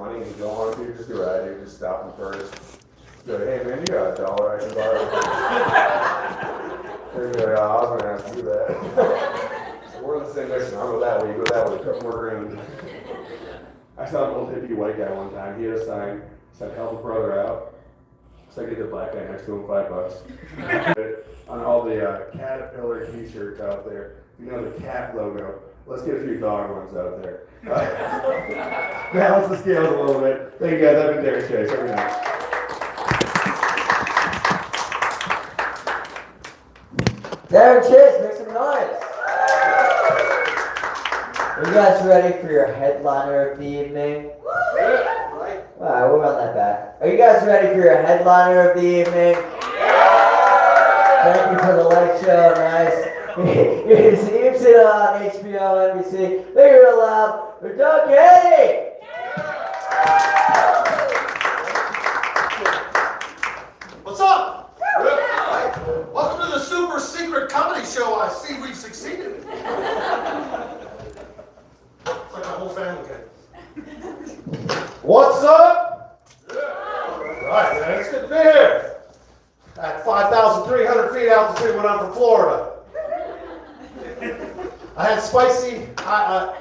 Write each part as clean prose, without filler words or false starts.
money and you don't want to, just do what I do. Just stop him first. Go, hey man, you got $1 I can borrow. They're like, oh, I was going to ask you that. So we're on the same mission. I'll go that way, you go that way, a couple more grand. I saw an old hippie white guy one time. He had a sign, said, help a brother out. So I get the black guy next to him, $5. On all the Caterpillar t-shirts out there, you know the cat logo. Let's get a few dog ones out there. Balance the scales a little bit. Thank you guys. I've been Derek Chase. Every night. Derek Chase, make some noise. Are you guys ready for your headliner of the evening? Yeah, right. Alright, we'll run that back. Are you guys ready for your headliner of the evening? Thank you for the light show, nice. You've seen it on HBO, NBC. Make it real loud for Doug Kennedy! What's up? Welcome to the super secret comedy show. I see we've succeeded. It's like a whole family game. What's up? Right, man, it's good to be here. At 5,300 feet altitude when I'm from Florida. I had spicy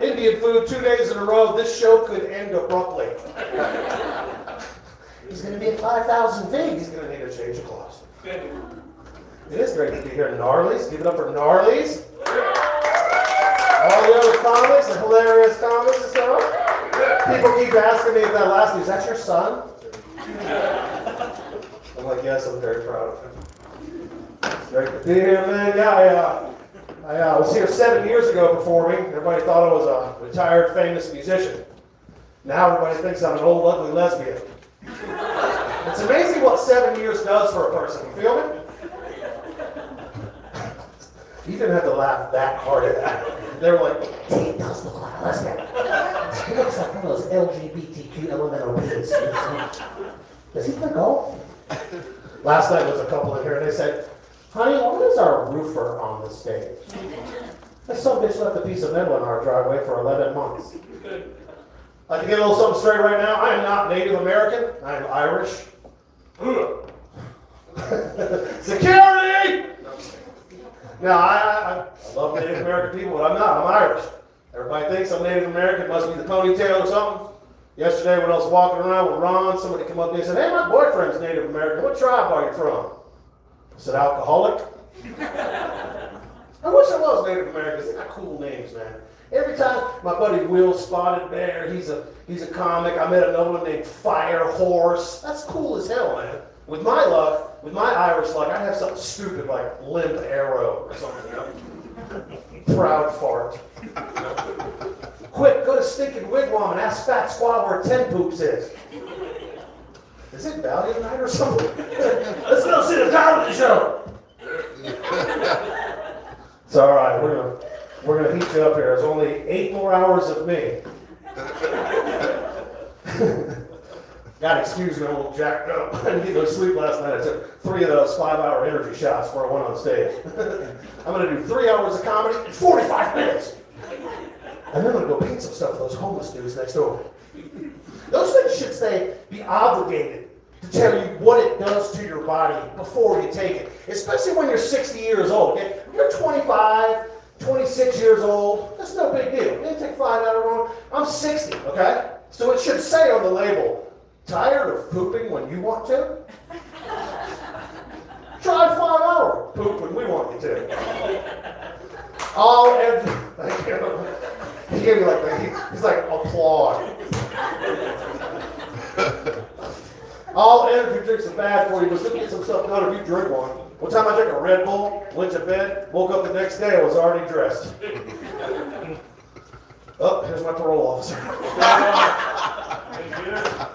Indian food 2 days in a row. This show could end abruptly. He's going to be at 5,000 feet. He's going to need a change of clothes. It is great to be here. Gnarly's. Give it up for Gnarly's. All the other comics, the hilarious comics and stuff. People keep asking me if that last name, is that your son? I'm like, yes, I'm very proud of him. It's great to be here, man. Yeah, I was here 7 years ago performing. Everybody thought I was a retired famous musician. Now everybody thinks I'm an old ugly lesbian. It's amazing what 7 years does for a person. You feel me? You didn't have to laugh that hard at that. They were like, hey, it does look like a lesbian. He looks like one of those LGBTQ elemental beings. Does he play golf? Last night was a couple in here and they said, honey, what is our roofer on the stage? That some bitch left a piece of metal in our driveway for 11 months. Like to get a little something straight right now, I am not Native American, I am Irish. Security! Now, I love Native American people, but I'm not, I'm Irish. Everybody thinks I'm Native American, must be the ponytail or something. Yesterday when I was walking around with Ron, somebody came up to me and said, hey, my boyfriend's Native American, what tribe are you from? I said, alcoholic. I wish I was Native American. They got cool names, man. Every time my buddy Will Spotted Bear, he's a comic. I met another one named Fire Horse. That's cool as hell, man. With my luck, with my Irish luck, I'd have something stupid like Limp Arrow or something, you know? Proud Fart. You know? Quick, go to Stinking Wigwam and ask Fat Squad where 10 Poops is. Is it Valiant Night or something? Let's go see the comedy show. It's all right. We're gonna heat you up here. There's only 8 more hours of me. God, excuse me, I'm a little jacked up. I didn't get no sleep last night. I took 3 of those 5-hour energy shots before I went on stage. I'm gonna do 3 hours of comedy in 45 minutes. And then I'm gonna go paint some stuff for those homeless dudes next door. Those things should be obligated to tell you what it does to your body before you take it, especially when you're 60 years old. Okay? If you're 25, 26 years old, that's no big deal. You didn't take 5 hours on. I'm 60, okay? So it should say on the label, tired of pooping when you want to? Try 5 hours. Poop when we want you to. Thank you. He gave me he's like, applaud. All energy drinks are bad for you, but still get some stuff done if you drink one. One time I drank a Red Bull, went to bed, woke up the next day, I was already dressed. Oh, here's my parole officer.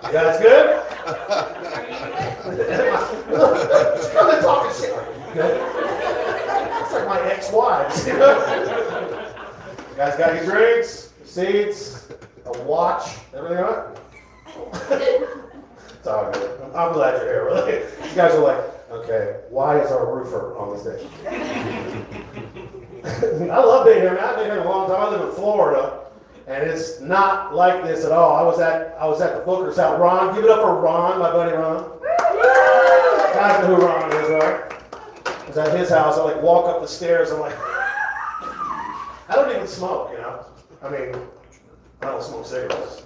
You guys good? Come and talking shit. Good. It's like my ex-wives. You guys got any drinks, seats, a watch, everything all right? It's all good. I'm glad you're here, really. These guys are like, okay, why is our roofer on the stage? I love being here, man. I've been here a long time. I live in Florida. And it's not like this at all. I was at the Booker's house. Ron, give it up for Ron, my buddy Ron. You guys know who Ron is, right? I was at his house. I like walk up the stairs. I'm like, I don't even smoke, you know. I mean, I don't smoke cigarettes,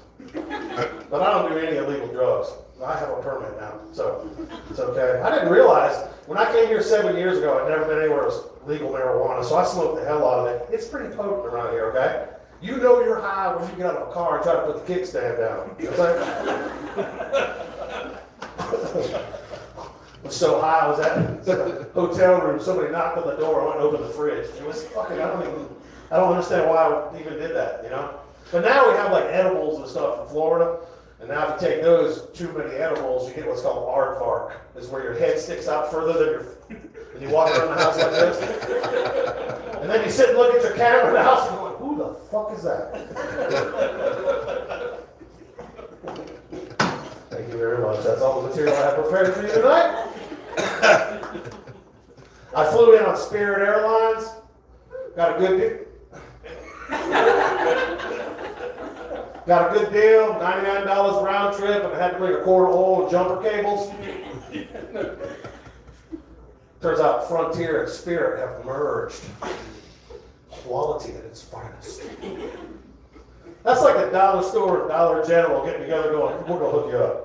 but I don't do any illegal drugs. I have a permit now, so it's okay. I didn't realize when I came here 7 years ago, I'd never been anywhere with legal marijuana, so I smoked the hell out of it. It's pretty potent around here, okay? You know you're high when you get out of a car and try to put the kickstand down. You know what I'm saying? I was so high, I was at the hotel room, somebody knocked on the door, I went and opened the fridge. It was fucking, I don't understand why I even did that, you know? But now we have like edibles and stuff in Florida, and now if you take those too many edibles, you get what's called aardvark, is where your head sticks out further than your, and you walk around the house like this. And then you sit and look at your camera in the house and you're like, who the fuck is that? Thank you very much. That's all the material I have prepared for you tonight. I flew in on Spirit Airlines. Got a good deal. Got a good deal, $99 round trip, and I had to bring a quart of oil and jumper cables. Turns out Frontier and Spirit have merged. Quality at its finest. That's like the dollar store and Dollar General getting together going, we're going to hook you up.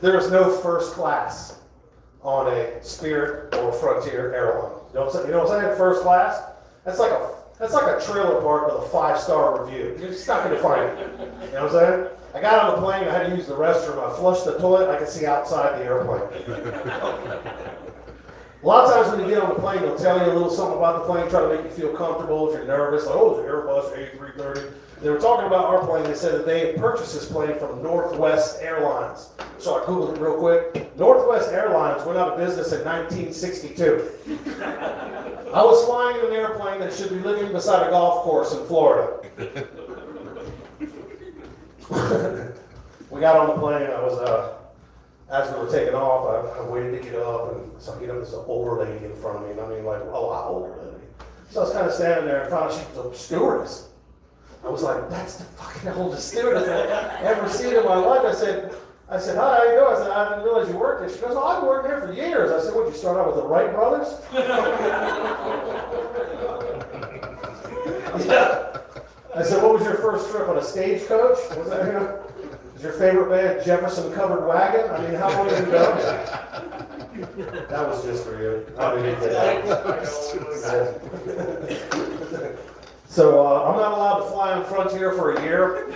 There is no first class on a Spirit or Frontier airline. You know what I'm saying? First class? That's like a trailer park with a 5-star review. You're just not going to find it. You know what I'm saying? I got on the plane, I had to use the restroom. I flushed the toilet, I could see outside the airplane. A lot of times when you get on the plane, they'll tell you a little something about the plane, try to make you feel comfortable if you're nervous. Like, oh, it's an Airbus A330. They were talking about our plane. They said that they had purchased this plane from Northwest Airlines. So I Googled it real quick. Northwest Airlines went out of business in 1962. I was flying in an airplane that should be living beside a golf course in Florida. We got on the plane. As we were taking off, I waited to get up, and so I get up, there's an older lady in front of me, and I mean like a lot older than me. So I was kind of standing there and found out she was a stewardess. I was like, that's the fucking oldest stewardess I've ever seen in my life. I said, hi, how you doing? I said, I didn't realize you worked here. She goes, oh, I've worked here for years. I said, what, you start out with the Wright brothers? Yeah. I said, what was your first trip on a stagecoach? Was that, you know? Is your favorite band Jefferson Covered Wagon? I mean, how long did you go? That was just for you. I didn't even that. So I'm not allowed to fly on Frontier for a year.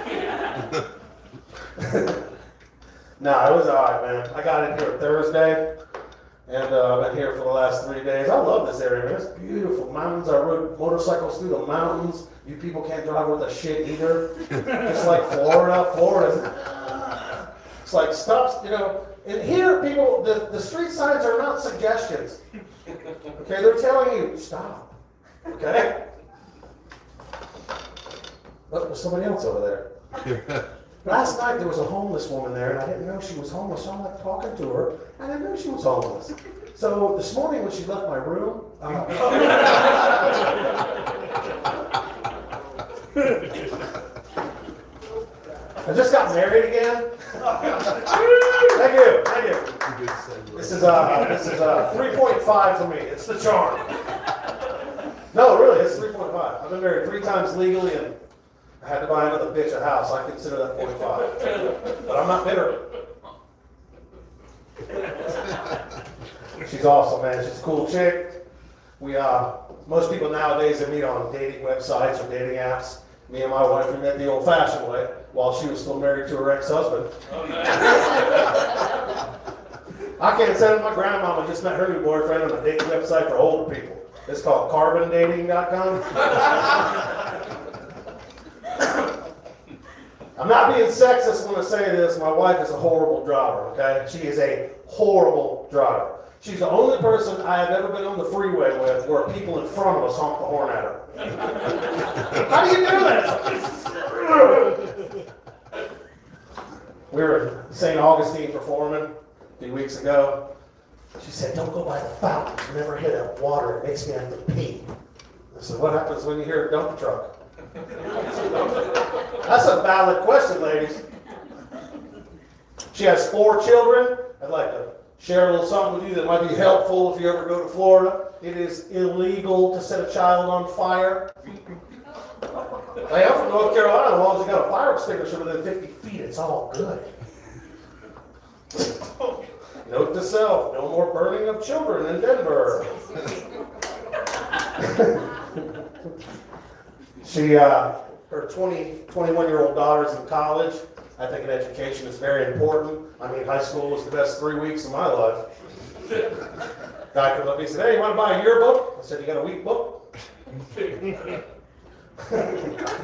No, it was all right, man. I got in here Thursday, and I've been here for the last 3 days. I love this area, man. It's beautiful. Mountains. I rode motorcycles through the mountains. You people can't drive worth a shit either. Just like Florida. Florida's, it's like stops, you know. And here, people, the street signs are not suggestions. Okay, they're telling you, stop. Okay? Look, there's somebody else over there. Last night there was a homeless woman there, and I didn't know she was homeless, so I'm like talking to her, and I knew she was homeless. So this morning when she left my room, I just got married again. Thank you. This is 3.5 for me. It's the charm. No, really, it's 3.5. I've been married 3 times legally, and I had to buy another bitch a house. I consider that 0.5. But I'm not bitter. She's awesome, man. She's a cool chick. Most people nowadays, they meet on dating websites or dating apps. Me and my wife, we met the old-fashioned way while she was still married to her ex-husband. I can't say that my grandmama just met her new boyfriend on a dating website for older people. It's called carbondating.com. I'm not being sexist when I say this. My wife is a horrible driver, okay? She is a horrible driver. She's the only person I have ever been on the freeway with where people in front of us honk the horn at her. How do you do this? We were in St. Augustine performing a few weeks ago. She said, don't go by the fountain. You never hit that water. It makes me have to pee. I said, what happens when you hear a dump truck? That's a valid question, ladies. She has 4 children. I'd like to share a little something with you that might be helpful if you ever go to Florida. It is illegal to set a child on fire. I am from North Carolina. As long as you got a fire extinguisher within 50 feet, it's all good. Note to self, no more burning of children in Denver. Her 21-year-old daughter's in college. I think an education is very important. I mean, high school was the best 3 weeks of my life. Guy comes up and he said, hey, you want to buy a yearbook? I said, you got a week book?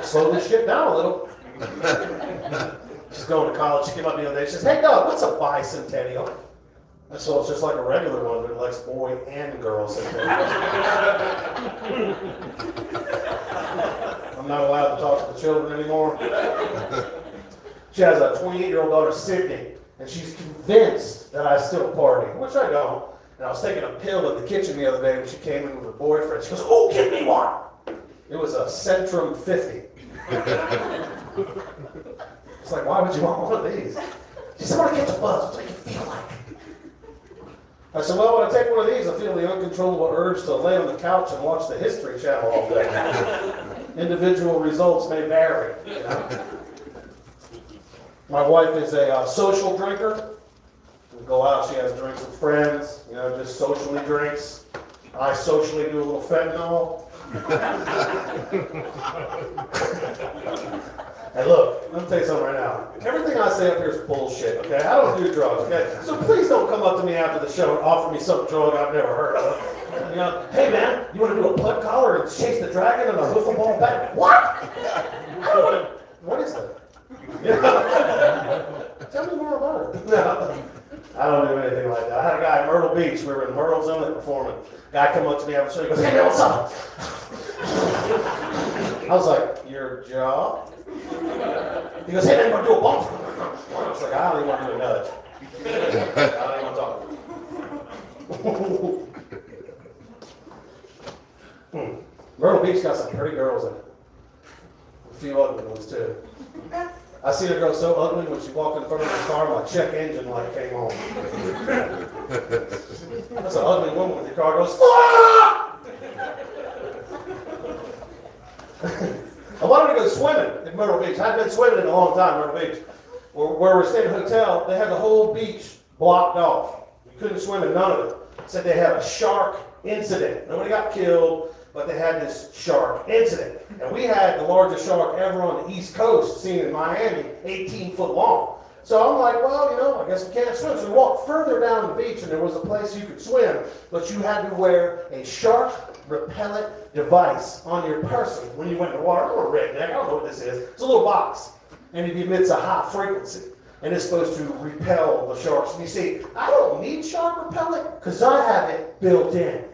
Slow this shit down a little. She's going to college. She came up the other day. She says, hey, Doug, what's a bicentennial? And so it's just like a regular one, but it likes boy and girl centennials. I'm not allowed to talk to the children anymore. She has a 28-year-old daughter, Sydney, and she's convinced that I still party, which I don't. And I was taking a pill in the kitchen the other day when she came in with her boyfriend. She goes, oh, give me one. It was a Centrum 50. It's like, why would you want one of these? She said, I want to catch a buzz. What's it make you feel like? I said, well, when I take one of these, I feel the uncontrollable urge to lay on the couch and watch the History Channel all day. Individual results may vary, you know? My wife is a social drinker. We go out, she has drinks with friends, you know, just socially drinks. I socially do a little fentanyl. Hey, look, let me tell you something right now. Everything I say up here is bullshit, okay? I don't do drugs, okay? So please don't come up to me after the show and offer me some drug I've never heard of. You know, hey man, you want to do a putt collar and chase the dragon and a wiffle ball bat? What? What is that? Tell me more about it. No, I don't do anything like that. I had a guy at Myrtle Beach. We were in Myrtle Zone performing. Guy come up to me after the show. He goes, hey man, what's up? I was like, your job? He goes, hey man, you want to do a bump? I was like, I don't even want to do a nudge. I don't even want to talk. Myrtle Beach got some pretty girls in it. A few ugly ones too. I seen a girl so ugly when she walked in front of the car, my check engine light came on. That's an ugly woman with your car goes, ah! I wanted to go swimming in Myrtle Beach. I hadn't been swimming in a long time in Myrtle Beach. Where we're staying in a hotel, they had the whole beach blocked off. You couldn't swim in none of it. Said they had a shark incident. Nobody got killed, but they had this shark incident. And we had the largest shark ever on the East Coast, seen in Miami, 18 foot long. So I'm like, well, you know, I guess we can't swim. So we walked further down the beach, and there was a place you could swim, but you had to wear a shark repellent device on your person when you went in the water. I'm a redneck, I don't know what this is. It's a little box, and it emits a high frequency, and it's supposed to repel the sharks. And you see, I don't need shark repellent because I have it built in.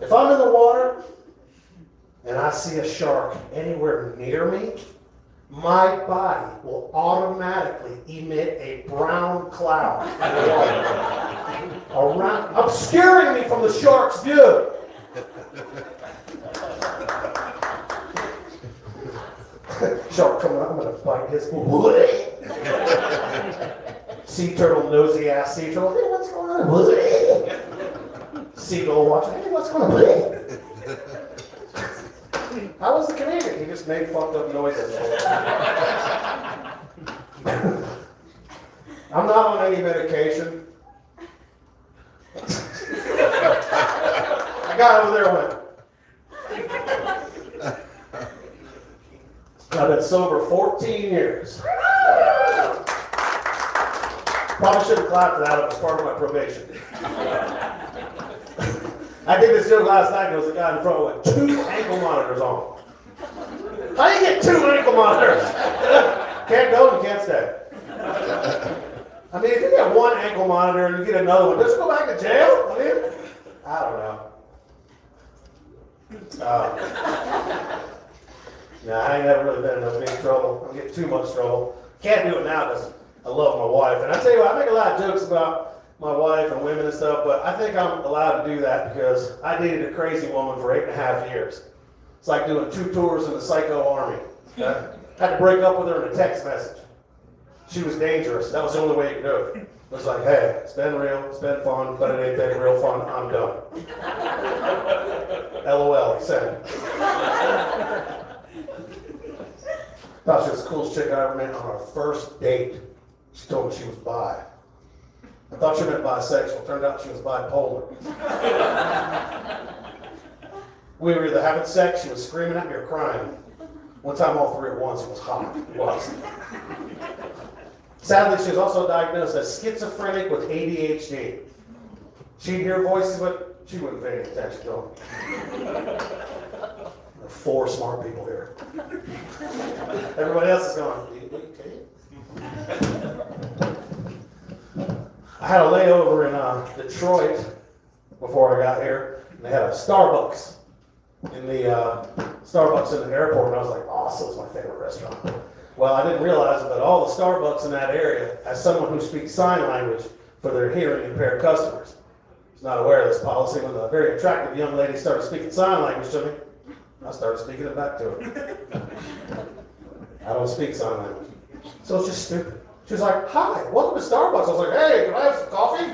If I'm in the water and I see a shark anywhere near me, my body will automatically emit a brown cloud around, obscuring me from the shark's view. Shark coming up, I'm going to bite his. Sea turtle, nosy ass sea turtle. Hey, what's going on? Seagull watching. Hey, what's going on? How was the Canadian? He just made fucked up noises. I'm not on any medication. I got over there and went. I've been sober 14 years. Probably should have clapped for that. It was part of my probation. I did this joke last night. There was a guy in front with 2 ankle monitors on. How do you get 2 ankle monitors? Can't go and you can't stay. I mean, if you get 1 ankle monitor and you get another one, does it go back to jail? I mean, I don't know. Nah, I ain't never really been in no big trouble. I'm getting too much trouble. Can't do it now because I love my wife. And I tell you what, I make a lot of jokes about, my wife and women and stuff, but I think I'm allowed to do that because I dated a crazy woman for 8.5 years. It's like doing 2 tours in the psycho army. Okay? Had to break up with her in a text message. She was dangerous. That was the only way you could do it. It was like, hey, it's been real, it's been fun, but it ain't been real fun. I'm done. LOL, send. Thought she was the coolest chick I ever met on our first date. She told me she was bi. I thought she meant bisexual. Turned out she was bipolar. We were either having sex, she was screaming at me, or crying. One time all 3 at once. It was hot. It was. Sadly, she was also diagnosed as schizophrenic with ADHD. She'd hear voices, but she wouldn't pay any attention to them. There are 4 smart people here. Everybody else is going, okay. I had a layover in Detroit before I got here, and they had a Starbucks in the airport, and I was like, awesome, it's my favorite restaurant. Well, I didn't realize it, but all the Starbucks in that area has someone who speaks sign language for their hearing impaired customers. I was not aware of this policy. When a very attractive young lady started speaking sign language to me, I started speaking it back to her. I don't speak sign language. So it's just stupid. She was like, hi, welcome to Starbucks. I was like, hey, can I have some coffee?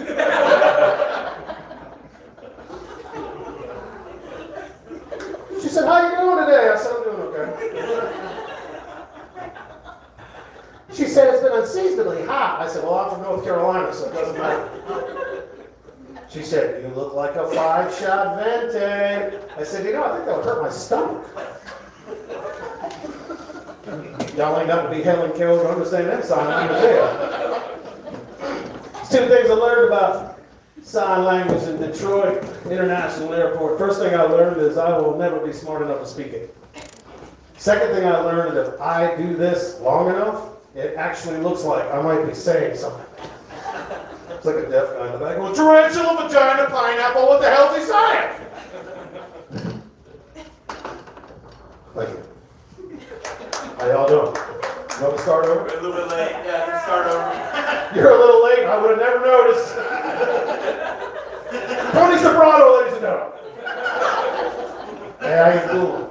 She said, how you doing today? I said, I'm doing okay. She said, it's been unseasonably hot. I said, well, I'm from North Carolina, so it doesn't matter. She said, you look like a 5-shot venti. I said, I think that would hurt my stomach. Y'all ain't got to be Helen Keller to understand that sign language there. 2 things I learned about sign language in Detroit International Airport. First thing I learned is I will never be smart enough to speak it. Second thing I learned is if I do this long enough, it actually looks like I might be saying something. It's like a deaf guy in the back going, tarantula, vagina, pineapple, what the hell is he saying? Thank you. How y'all doing? You want to start over? We're a little bit late. Yeah, start over. You're a little late. I would have never noticed. Tony Soprano, ladies and gentlemen. Hey, how you doing?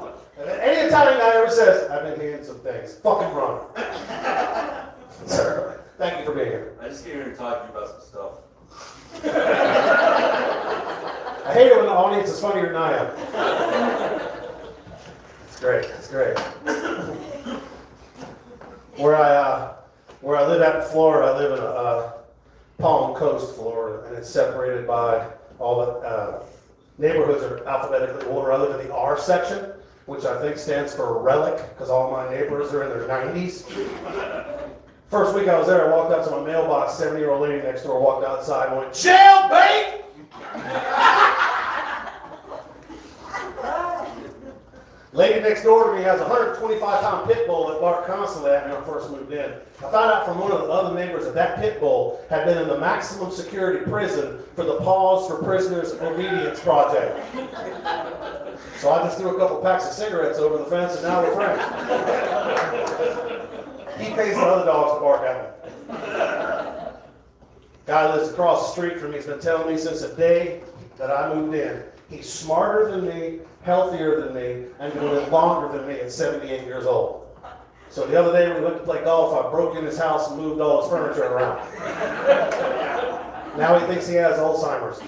Any Italian guy ever says, I've been hearing some things. Fucking run. Sir, thank you for being here. I just came here to talk to you about some stuff. I hate it when the audience is funnier than I am. It's great. It's great. Where I live at in Florida, I live in Palm Coast, Florida, and it's separated by all the neighborhoods are alphabetically ordered. I live in the R section, which I think stands for relic, because all my neighbors are in their 90s. First week I was there, I walked out to my mailbox, 70-year-old lady next door walked outside and went, jailbait! Lady next door to me has a 125-pound pit bull that barked constantly at me when I first moved in. I found out from one of the other neighbors that that pit bull had been in the maximum security prison for the Pause for Prisoners Obedience Project. So I just threw a couple packs of cigarettes over the fence and now we're friends. He pays the other dogs to bark at me. Guy lives across the street from me. He's been telling me since the day that I moved in. He's smarter than me, healthier than me, and going to live longer than me at 78 years old. So the other day when we went to play golf, I broke in his house and moved all his furniture around. Now he thinks he has Alzheimer's.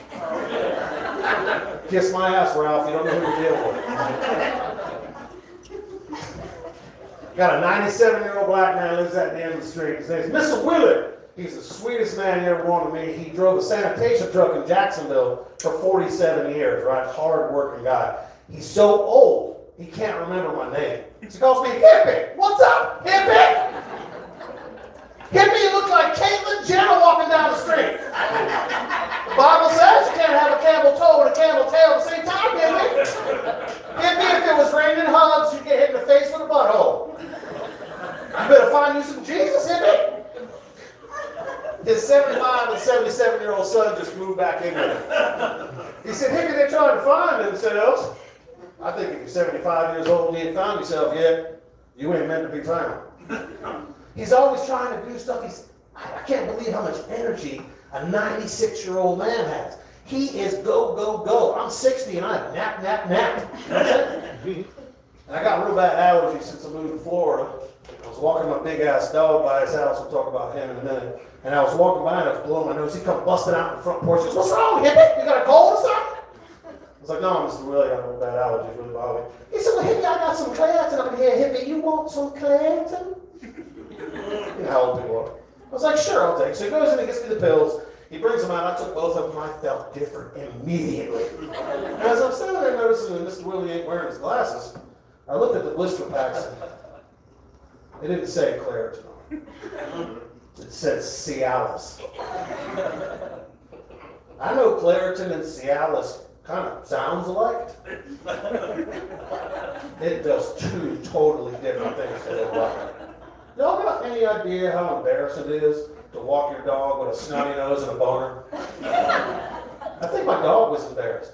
Kiss my ass, Ralph. You don't know who you're dealing with. Got a 97-year-old black man lives at the end of the street. His name's Mr. Willard. He's the sweetest man you ever wanted to meet. He drove a sanitation truck in Jacksonville for 47 years, right? Hard-working guy. He's so old, he can't remember my name. So he calls me Hippie. What's up, Hippie? Hippie, you look like Caitlyn Jenner walking down the street. The Bible says you can't have a camel toe and a camel tail at the same time, Hippie. Hippie, if it was raining hugs, you'd get hit in the face with a butthole. You better find you some Jesus, Hippie. His 75 and 77-year-old son just moved back in with him. He said, Hippie, they're trying to find themselves. I think if you're 75 years old and you ain't found yourself yet, you ain't meant to be found. He's always trying to do stuff. I can't believe how much energy a 96-year-old man has. He is go, go, go. I'm 60 and I nap, nap, nap. And I got real bad allergies since I moved to Florida. I was walking my big ass dog by his house. We'll talk about him in a minute. And I was walking by and I was blowing my nose. He come busting out in the front porch. He goes, "What's wrong, hippie? You got a cold or something?" I was like, "No, Mr. Willie, I got real bad allergies. Really bother me." He said, "Well, hippie, I got some Claritin up in here. Hippie, you want some Claritin?" You know how old people are. I was like, "Sure, I'll take it." So he goes and he gets me the pills. He brings them out. I took both of them. I felt different immediately. As I'm standing there noticing that Mr. Willie ain't wearing his glasses, I looked at the blister packs. It didn't say Claritin on it. It said Cialis. I know Claritin and Cialis kind of sounds alike. It does two totally different things to their body. Y'all got any idea how embarrassing it is to walk your dog with a snotty nose and a boner? I think my dog was embarrassed.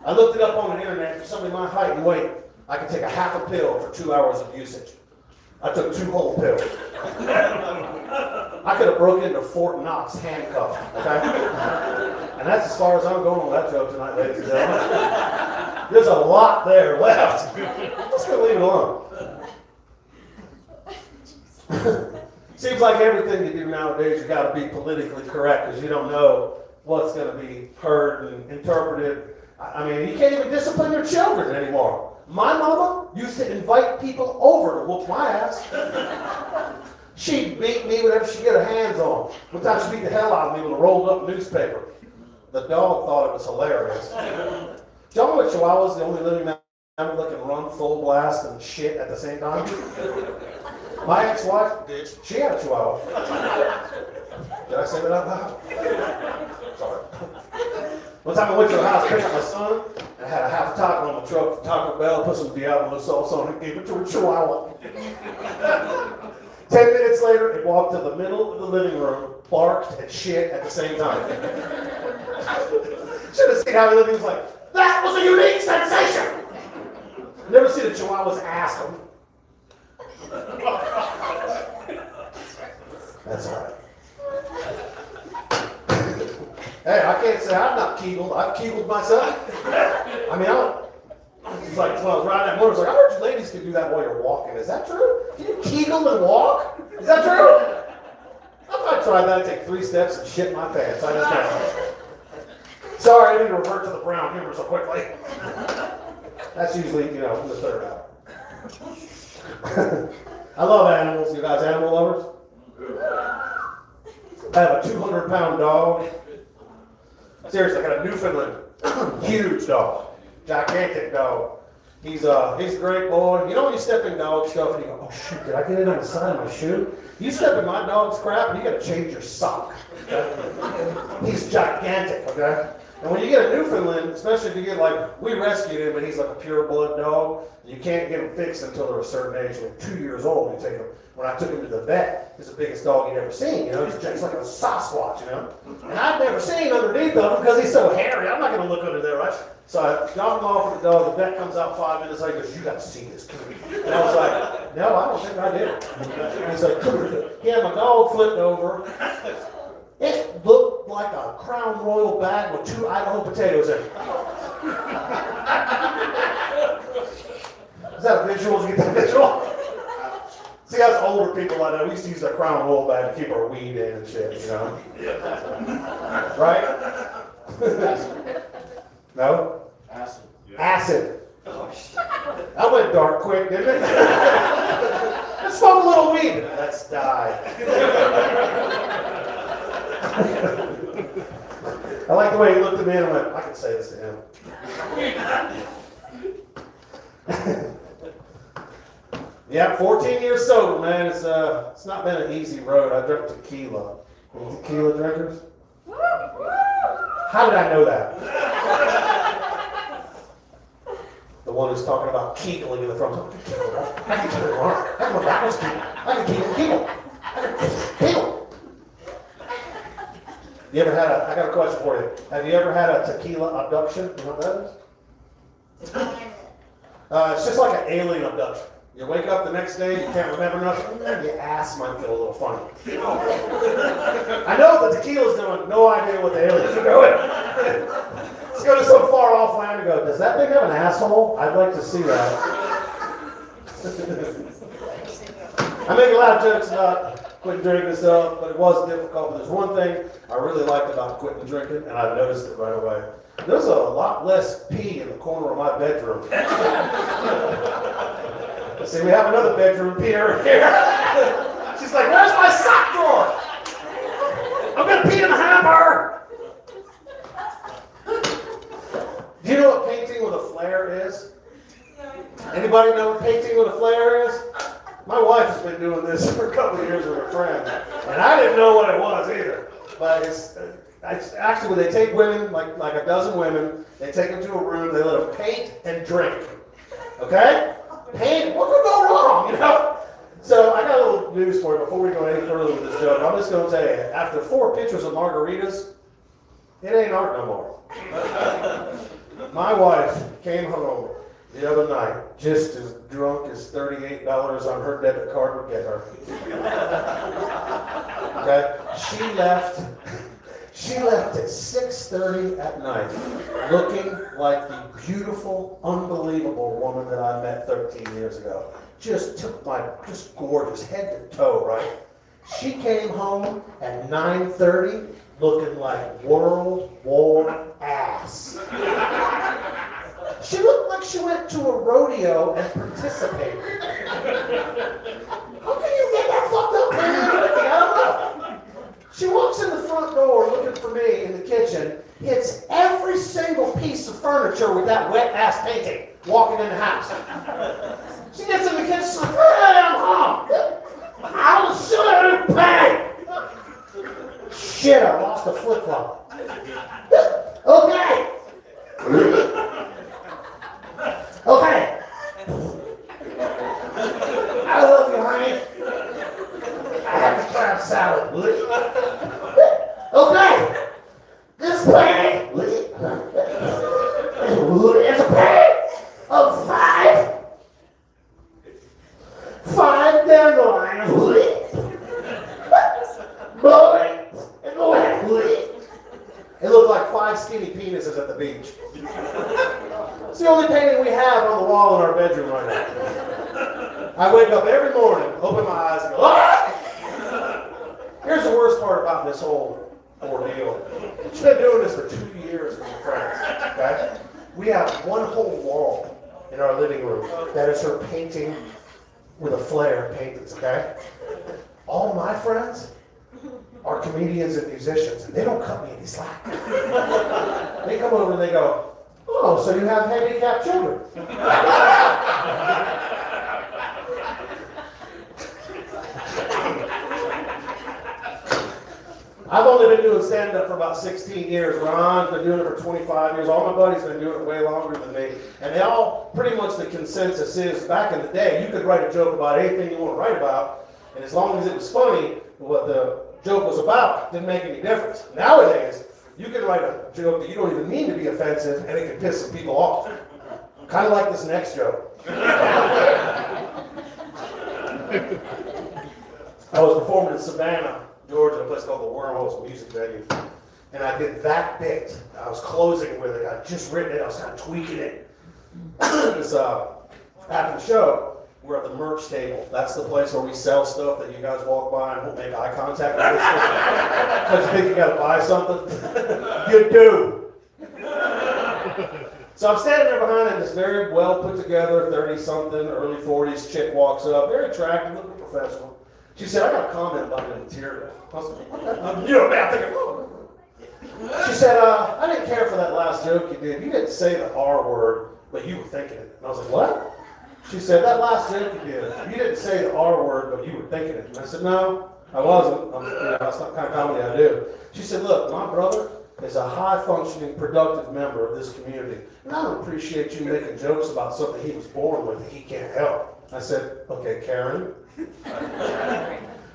I looked it up on the internet. For somebody my height and weight, I could take a half a pill for 2 hours of usage. I took 2 whole pills. I could have broke into Fort Knox handcuffed, okay? And that's as far as I'm going with that joke tonight, ladies and gentlemen. There's a lot there left. I'm just going to leave it alone. Seems like everything you do nowadays, you got to be politically correct because you don't know what's going to be heard and interpreted. I mean, you can't even discipline your children anymore. My mama used to invite people over to whoop my ass. She'd beat me whenever she get her hands on. One time she beat the hell out of me with a rolled up newspaper. The dog thought it was hilarious. Y'all know what Chihuahua's the only living animal that can run full blast and shit at the same time? My ex-wife, she had a Chihuahua. Did I say that out loud? Sorry. One time I went to her house, picked up my son, and I had a half a taco on my truck from Taco Bell, put some Diablo sauce on it, and gave it to a Chihuahua. 10 minutes later, it walked to the middle of the living room, barked and shit at the same time. Should have seen how he looked. He was like, "That was a unique sensation." Never seen a Chihuahua's ass. That's all right. Hey, I can't say I've not kegeled. I've kegeled myself. I mean, it's like when I was riding that motor, I was like, I heard you ladies can do that while you're walking. Is that true? Can you kegel and walk? Is that true? If I tried that, I'd take 3 steps and shit my pants. I just can't. Sorry, I need to revert to the brown humor so quickly. That's usually, in the 3rd hour. I love animals. You guys animal lovers? I have a 200-pound dog. Seriously, I got a Newfoundland. Huge dog. Gigantic dog. He's a great boy. You know when you step in dog stuff and you go, "Oh shoot, did I get it on the side of my shoe?" You step in my dog's crap and you gotta change your sock. Okay? He's gigantic, okay? And when you get a Newfoundland, especially if you get we rescued him, but he's like a pure blood dog. You can't get him fixed until they're a certain age. Like 2 years old, you take him. When I took him to the vet, he's the biggest dog you'd ever seen. He's like a Sasquatch, And I've never seen underneath of him because he's so hairy. I'm not going to look under there, right? So I dropped him off with the dog. The vet comes out 5 minutes later. He goes, "You got to see this kid." And I was like, "No, I don't think I did." And he's like, "Come here." He had my dog flipped over. It looked like a Crown Royal bag with 2 Idaho potatoes in it. Is that a visual? Did you get that visual? See, us older people I know, we used to use a Crown Royal bag to keep our weed in and shit, Right? No? Acid. Acid. That went dark quick, didn't it? Let's smoke a little weed. Let's die. I like the way he looked at me and went, "I can say this to him." Yeah, 14 years sober, man. It's not been an easy road. I drank tequila. Any tequila drinkers? How did I know that? The one who's talking about kegeling in the front. I can keep it wrong. I can backwards kegel. I can kegel. Kegel. You ever had I got a question for you. Have you ever had a tequila abduction? You know what that is? It's just like an alien abduction. You wake up the next day, you can't remember nothing, and your ass might feel a little funny. I know what the tequila's doing, no idea what the aliens are doing. Let's go to some far off land and go, does that thing have an asshole? I'd like to see that. I make a lot of jokes about quitting drinking and stuff, but it was difficult. But there's one thing I really liked about quitting drinking, and I noticed it right away. There's a lot less pee in the corner of my bedroom. See, we have another bedroom here. She's like, where's my sock drawer? I'm gonna pee in the hamper. Do you know what painting with a flare is? Anybody know what painting with a flare is? My wife has been doing this for a couple of years with her friend, and I didn't know what it was either. But it's actually when they take women, like a dozen women, they take them to a room, they let them paint and drink. Okay? Paint, what could go wrong, you know? So I got a little news for you before we go any further with this joke. I'm just going to tell you, after 4 pictures of margaritas, it ain't art no more. My wife came home the other night, just as drunk as $38 on her debit card would get her. Okay? She left at 6:30 at night, looking like the beautiful, unbelievable woman that I met 13 years ago. Just gorgeous, head to toe, right? She came home at 9:30, looking like World War ass. She looked like she went to a rodeo and participated. How can you get that fucked up, man? I don't know. She walks in the front door looking for me in the kitchen, hits every single piece of furniture with that wet-ass painting, walking in the house. She gets in the kitchen, she's like, hey, I'm home. I'll shoot you, bang! Shit, I lost a flip-flop. Okay. Okay. I love you, honey. I have the crab salad. Okay. This painting is a painting of five dandelions blowing in the wind. It looked like 5 skinny penises at the beach. It's the only painting we have on the wall in our bedroom right now. I wake up every morning, open my eyes, and go, ah! Here's the worst part about this whole ordeal. She's been doing this for 2 years with her friends, okay? We have one whole wall in our living room that is her painting with a flare paintings, okay? All my friends are comedians and musicians, and they don't cut me any slack. They come over and they go, oh, so you have handicapped children. I've only been doing stand-up for about 16 years. Ron's been doing it for 25 years. All my buddies have been doing it way longer than me. And they all, pretty much the consensus is, back in the day, you could write a joke about anything you want to write about, and as long as it was funny, what the joke was about didn't make any difference. Nowadays, you can write a joke that you don't even mean to be offensive, and it can piss some people off. Kind of like this next joke. I was performing in Savannah, Georgia, a place called the Wormholes Music Venue. And I did that bit. I was closing with it. I'd just written it. I was kind of tweaking it. After the show, we're at the merch table. That's the place where we sell stuff that you guys walk by and won't make eye contact with because you think you got to buy something. You do. So I'm standing there behind it. This very well put together 30-something, early 40s chick walks up. Very attractive, looking professional. She said, I got a comment about the material. I was like, okay. You know, man, I'm thinking, oh. She said, I didn't care for that last joke you did. You didn't say the R word, but you were thinking it. And I was like, what? She said, that last joke you did, you didn't say the R word, but you were thinking it. And I said, no, I wasn't. That's not the kind of comedy I do. She said, look, my brother is a high-functioning, productive member of this community. And I don't appreciate you making jokes about something he was born with that he can't help. I said, okay, Karen.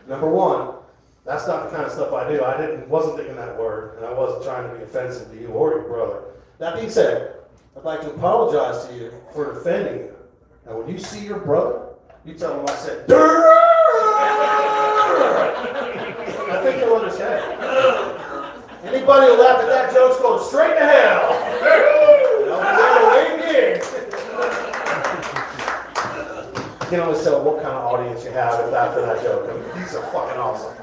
Number one, that's not the kind of stuff I do. I wasn't thinking that word, and I wasn't trying to be offensive to you or your brother. That being said, I'd like to apologize to you for offending you. Now, when you see your brother, You tell them I said, "Durr!" I think they'll understand. Anybody who laughed at that joke's going straight to hell. You can always tell what kind of audience you have after that joke. I mean, these are fucking awesome.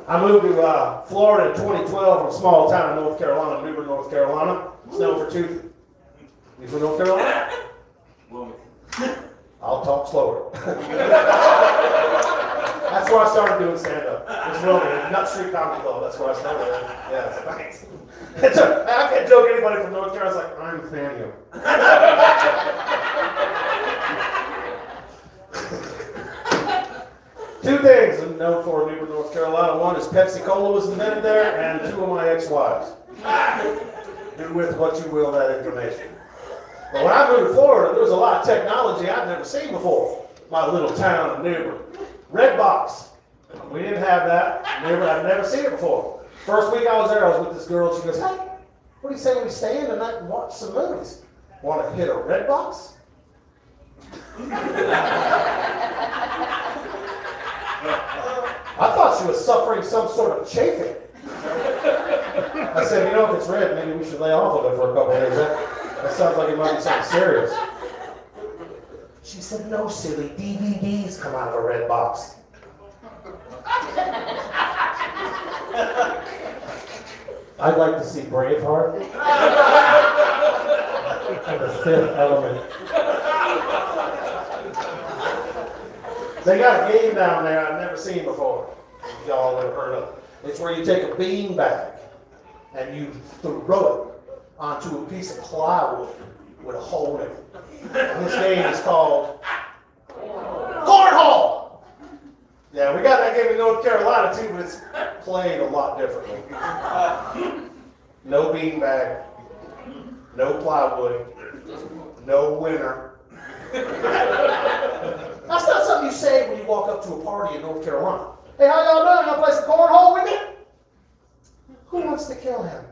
I moved to Florida in 2012 from a small town in North Carolina, Newbern, North Carolina. It's known for two. You from North Carolina? I'll talk slower. That's where I started doing stand-up. It's Wilmington, Nut Street Comedy Club. That's where I started. Yes, thanks. I can't joke anybody from North Carolina. It's like, I'm Nathaniel. Two things I'm known for in Newbern, North Carolina. One is Pepsi-Cola was invented there, and two of my ex-wives. Do with what you will that information. But when I moved to Florida, there was a lot of technology I'd never seen before. My little town of Newbern. Red box. We didn't have that. I'd never seen it before. First week I was there, I was with this girl, and she goes, "Hey, what do you say we stay in tonight and watch some movies? Want to hit a red box?" I thought she was suffering some sort of chafing. I said, "You know, if it's red, maybe we should lay off of it for a couple of days. That sounds like it might be something serious." She said, "No, silly, DVDs come out of a red box." I'd like to see Braveheart and The Fifth Element. They got a game down there I've never seen before. If y'all ever heard of it. It's where you take a bean bag and you throw it onto a piece of plywood with a hole in it. And this game is called Cornhole. Yeah, we got that game in North Carolina too, but it's played a lot differently. No bean bag, no plywood, no winner. That's not something you say when you walk up to a party in North Carolina. "Hey, how y'all doing? Y'all play some cornhole with me?" Who wants to kill him?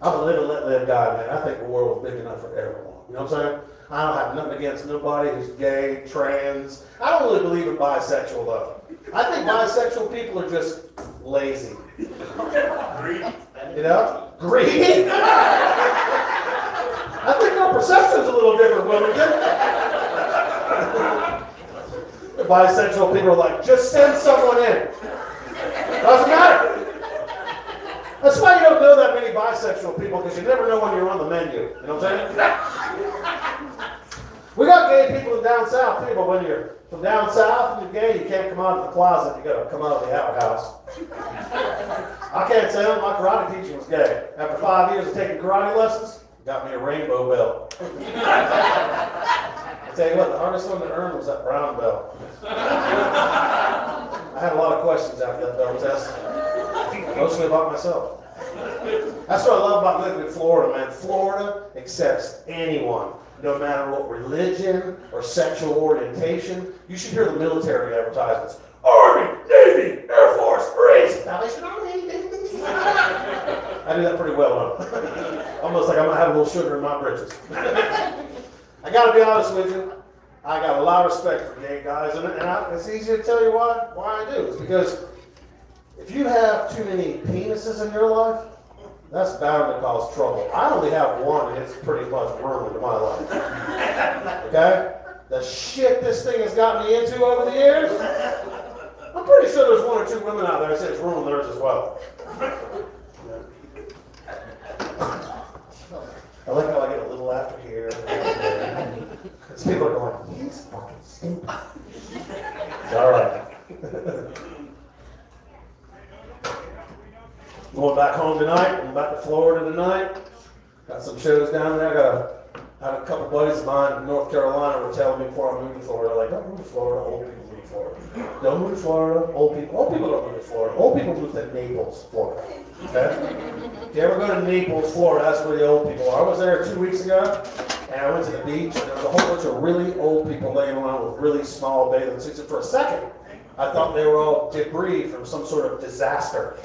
I'm a live and let live guy, man. I think the world's big enough for everyone. You know what I'm saying? I don't have nothing against nobody who's gay, trans. I don't really believe in bisexual, though. I think bisexual people are just lazy. Greedy. You know? Greedy? I think our perception's a little different, Wilmington. The bisexual people are like, just send someone in. Doesn't matter. That's why you don't know that many bisexual people, because you never know when you're on the menu. You know what I'm saying? We got gay people down south too, but when you're from down south and you're gay, you can't come out of the closet. You gotta come out of the outhouse. I can't say that my karate teacher was gay. After 5 years of taking karate lessons, got me a rainbow belt. I tell you what, the hardest one to earn was that brown belt. I had a lot of questions after that belt test, mostly about myself. That's what I love about living in Florida, man. Florida accepts anyone, no matter what religion or sexual orientation. You should hear the military advertisements. Army, Navy, Air Force, Marines, Salvation Army. I do that pretty well, huh? Almost like I'm gonna have a little sugar in my britches. I gotta be honest with you. I got a lot of respect for gay guys, and it's easy to tell you why I do. It's because if you have too many penises in your life, that's bound to cause trouble. I only have one, and it's pretty much ruined my life. Okay? The shit this thing has gotten me into over the years, I'm pretty sure there's one or two women out there that say it's ruined theirs as well. I like how I get a little laughter here. Because people are going, he's fucking stupid. It's all right. Going back home tonight. I'm back to Florida tonight. Got some shows down there. I had a couple buddies of mine in North Carolina were telling me before I moved to Florida, like, don't move to Florida, old people move to Florida. Don't move to Florida, old people don't move to Florida. Old people move to Naples, Florida. Okay? If you ever go to Naples, Florida, that's where the old people are. I was there 2 weeks ago, and I went to the beach, and there was a whole bunch of really old people laying around with really small bathing suits. And for a second, I thought they were all debris from some sort of disaster.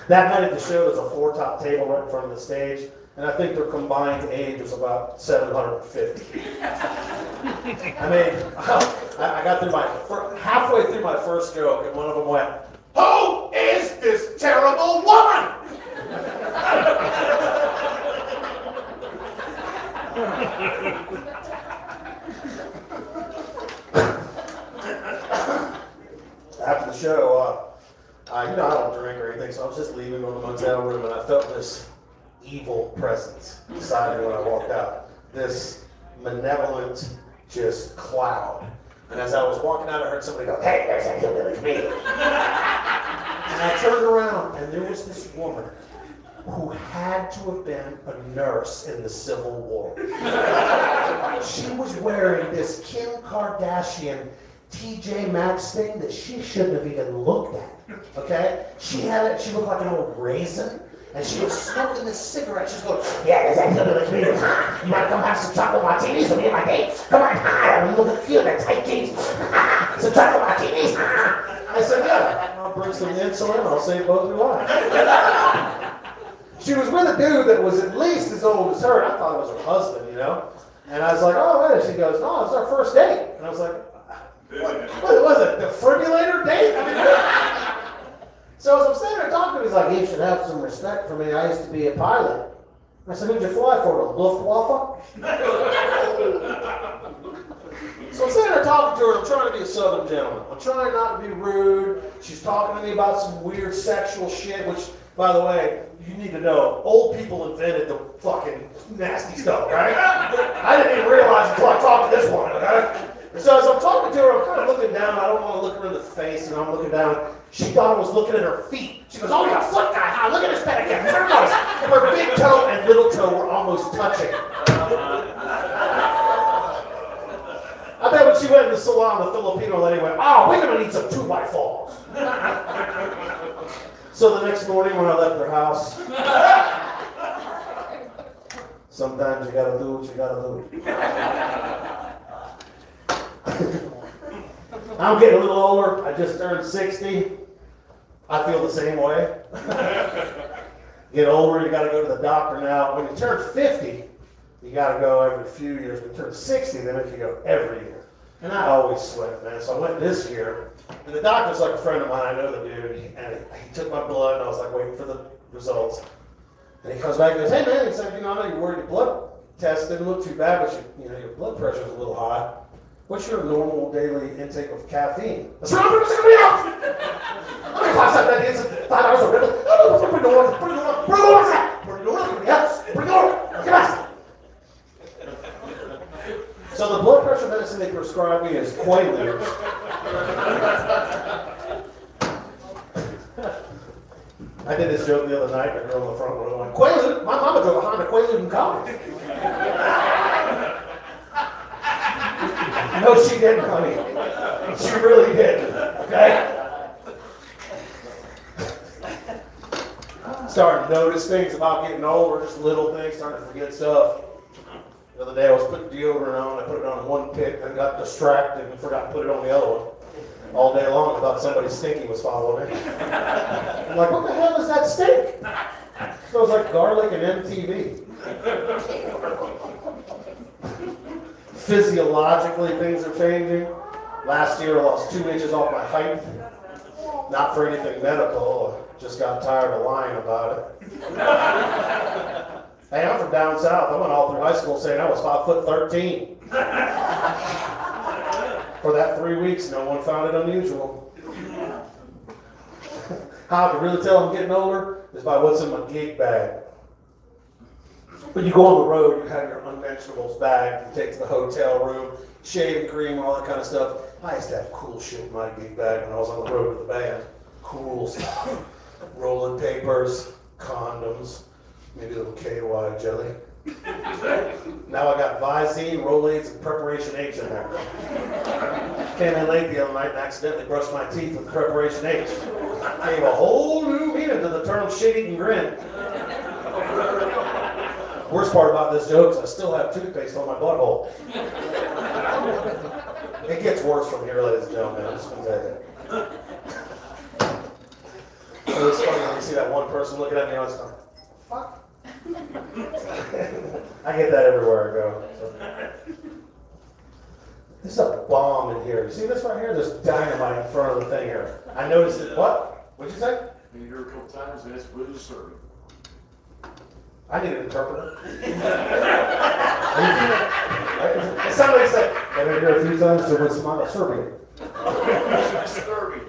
That night at the show, there's a 4-top table right in front of the stage, and I think their combined age was about 750. I mean, I got through halfway through my first joke, and one of them went, "Who is this terrible woman?" After the show, I don't drink or anything, so I was just leaving going to the motel room, and I felt this evil presence beside me when I walked out. This malevolent, just cloud. And as I was walking out, I heard somebody go, "Hey, there's that hillbilly comedian." And I turned around, and there was this woman who had to have been a nurse in the Civil War. She was wearing this Kim Kardashian TJ Maxx thing that she shouldn't have even looked at. Okay? She looked like an old raisin, and she was smoking this cigarette. She's going, "Yeah, there's that hillbilly comedian. You want to come have some chocolate martinis with me and my dates? Come on, you look cute in tight jeans. Some chocolate martinis." I said, "Yeah, I'll bring some insulin. I'll save both your lives." She was with a dude that was at least as old as her. I thought it was her husband, you know? And I was like, "Oh, wait." She goes, "No, it's our first date." And I was like, what was it, the defibrillator date? I mean, so as I'm standing there talking to him, he's like, "You should have some respect for me. I used to be a pilot." I said, "Who'd you fly for, the Luftwaffe?" So I'm sitting there talking to her. I'm trying to be a Southern gentleman. I'm trying not to be rude. She's talking to me about some weird sexual shit, which, by the way, you need to know, old people invented the fucking nasty stuff, right? I didn't even realize until I talked to this woman, okay? And so as I'm talking to her, I'm kind of looking down. I don't want to look her in the face, and I'm looking down. She thought I was looking at her feet. She goes, "Oh, you're a foot guy, huh? Look at this pedicure. There it goes." Her big toe and little toe were almost touching. I bet when she went in the salon, the Filipino lady went, "Oh, we're going to need some 2x4s. So the next morning when I left her house, sometimes you got to do what you got to do. I'm getting a little older. I just turned 60. I feel the same way. Get older, you got to go to the doctor now. When you turn 50, you got to go every few years. When you turn 60, then if you go every year. And I always sweat, man. So I went this year, and the doctor's like a friend of mine. I know the dude, and he took my blood, and I was like waiting for the results. And he comes back and goes, "Hey, man," he said, "I know you're worried your blood test didn't look too bad, but your blood pressure's a little high. What's your normal daily intake of caffeine?" I said, "I'm going to take me out. I'm going to pass that is 5 hours of rhythm. Bring the So the blood pressure medicine they prescribed me is Quaalude. I did this joke the other night, a girl in the front row went, "Quaalude? My mama drove a Honda Quaalude in college." No, she didn't, honey. She really didn't, okay? Starting to notice things about getting older, just little things, starting to forget stuff. The other day I was putting deodorant on, I put it on one pick, and got distracted and forgot to put it on the other one. All day long I thought somebody stinky was following me. I'm like, "What the hell is that stink?" Smells like garlic and MTV. Physiologically, things are changing. Last year, I lost 2 inches off my height. Not for anything medical, I just got tired of lying about it. Hey, I'm from down south. I went all through high school saying I was 5'13". For that 3 weeks, no one found it unusual. How I can really tell I'm getting older is by what's in my gig bag. When you go on the road, you have your unmentionables bag, you take to the hotel room, shaving cream, all that kind of stuff. I used to have cool shit in my gig bag when I was on the road with the band. Cool stuff. Rolling papers, condoms, maybe a little KY jelly. Now I got Visine, Rolaids, and Preparation H in there. Came in late the other night and accidentally brushed my teeth with Preparation H. Gave a whole new meaning to the term shit-eating grin. Worst part about this joke is I still have toothpaste on my butthole. It gets worse from here, ladies and gentlemen. I'm just going to tell you. So it's funny when you see that one person looking at me, I was like, fuck. I get that everywhere I go. So. There's a bomb in here. You see this right here? There's dynamite in front of the thing here. I noticed it. What? What'd you say? Been here a couple times and it's really disturbing. I need an interpreter. It sounded like you said, I've been here a few times, so what's my disturbing? Disturbing.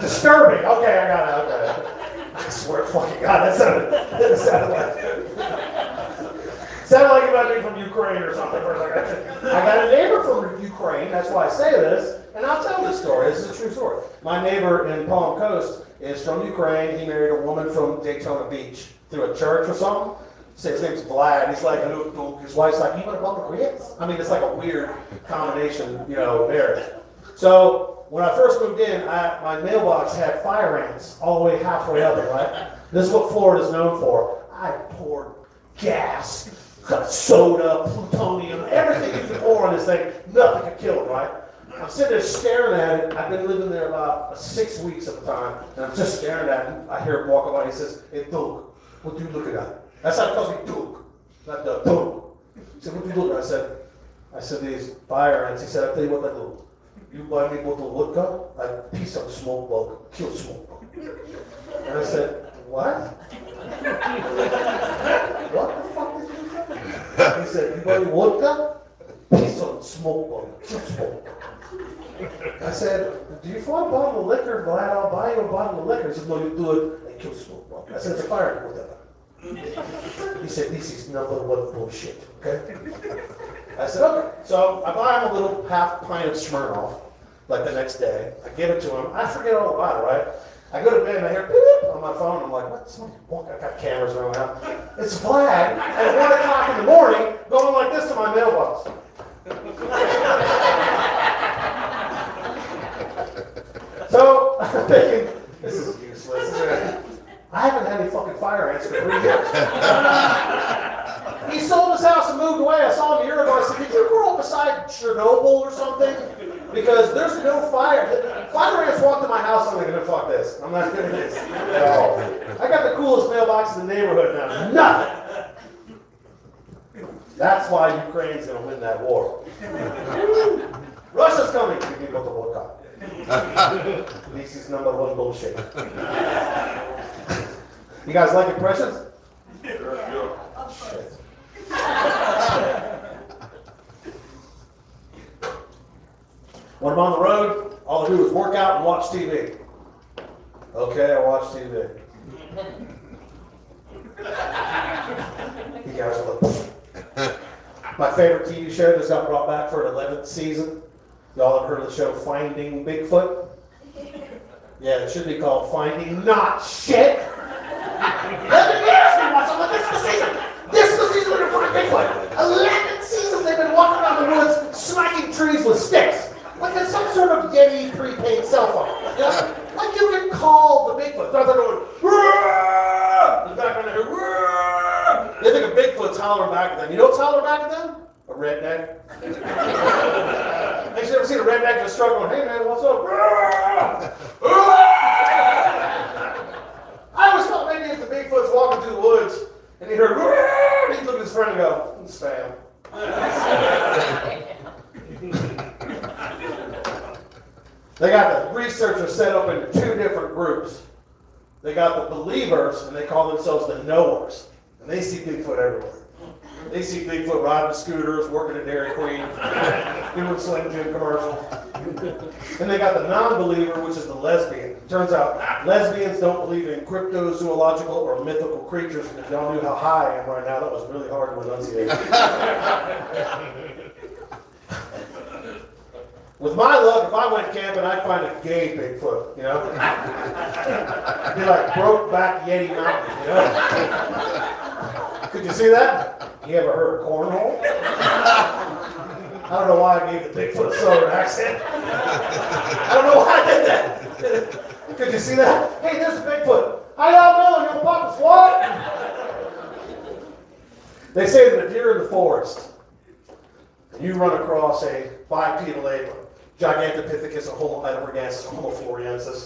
Disturbing. Okay, I got it. I swear to fucking God, that sounded like you might be from Ukraine or something for a second. I got a neighbor from Ukraine, that's why I say this, and I'll tell this story. This is a true story. My neighbor in Palm Coast is from Ukraine. He married a woman from Daytona Beach through a church or something. His name's Vlad. He's like, his wife's like, you want to bump the grits? I mean, it's like a weird combination, marriage. So when I first moved in, my mailbox had fire ants all the way halfway up it, right? This is what Florida's known for. I poured gas, soda, plutonium, everything you can pour on this thing, nothing could kill it, right? I'm sitting there staring at it. I've been living there about 6 weeks at the time, and I'm just staring at it. I hear him walk by. He says, "Hey, Doug, what do you looking at?" That's how he calls me Doug, not Doug. Doug. He said, "What do you looking at?" I said, "These fire ants." He said, "I'll tell you what I do. You buy me a bottle of vodka, I piece of smoke bug, kill smoke bug." And I said, "What? What the fuck did you say?" He said, "You buy me vodka, piece of smoke bug, kill smoke bug." I said, "Do you want a bottle of liquor? Glad I'll buy you a bottle of liquor." He said, "No, you do it and kill smoke bug." I said, "It's a fire ant, whatever." He said, "This is number one bullshit, okay?" I said, "Okay." So I buy him a little half pint of Smirnoff, like the next day. I give it to him. I forget all about it, right? I go to bed and I hear beep on my phone. I'm like, "What? Somebody walk? I got cameras around my house." It's Vlad at 1 o'clock in the morning going like this to my mailbox. So I'm thinking, this is useless. I haven't had any fucking fire ants for 3 years. He sold his house and moved away. I saw him a year ago. I said, "Did you grow up beside Chernobyl or something? Because there's no fire." Fire ants walked to my house. I'm like, "Fuck this. I'm not doing this." No. I got the coolest mailbox in the neighborhood now. Nothing. That's why Ukraine's going to win that war. Russia's coming. Give me what the war got. This is number one bullshit. You guys like impressions? Shit. When I'm on the road, all I do is work out and watch TV. Okay, I watch TV. You guys are like, my favorite TV show just got brought back for an 11th season. Y'all have heard of the show Finding Bigfoot? Yeah, it should be called Finding Not Shit. 11 years we watched it. This is the season. This is the season we're going to find Bigfoot. 11 seasons they've been walking around the woods, smacking trees with sticks. Like it's some sort of Yeti prepaid cell phone. You know? Like you can call the Bigfoot. They're going, "Rrrr!" In the background, they go, "Rrrr!" They think a Bigfoot's hollering back at them. You know what's hollering back at them? A redneck. Have you ever seen a redneck just struggling? "Hey man, what's up?" "Rrrr! I always thought maybe if the Bigfoot's walking through the woods and he heard, "Rrrr!" he'd look at his friend and go, "Spam." They got the researchers set up into 2 different groups. They got the believers, and they call themselves the knowers. And they see Bigfoot everywhere. They see Bigfoot riding scooters, working at Dairy Queen, doing Slim Jim commercials. And they got the non-believer, which is the lesbian. Turns out lesbians don't believe in cryptozoological or mythical creatures. If y'all knew how high I am right now, that was really hard to enunciate. With my luck, if I went camping, I'd find a gay Bigfoot, you know? It'd be like Brokeback Yeti Mountain, you know? Could you see that? You ever heard of cornhole? I don't know why I gave the Bigfoot a southern accent. I don't know why I did that. Could you see that? Hey, there's a Bigfoot. How y'all doing? Your pockets what? They say that if you're in the forest and you run across a bipedal ape, Gigantopithecus homologorgansis homofloriensis,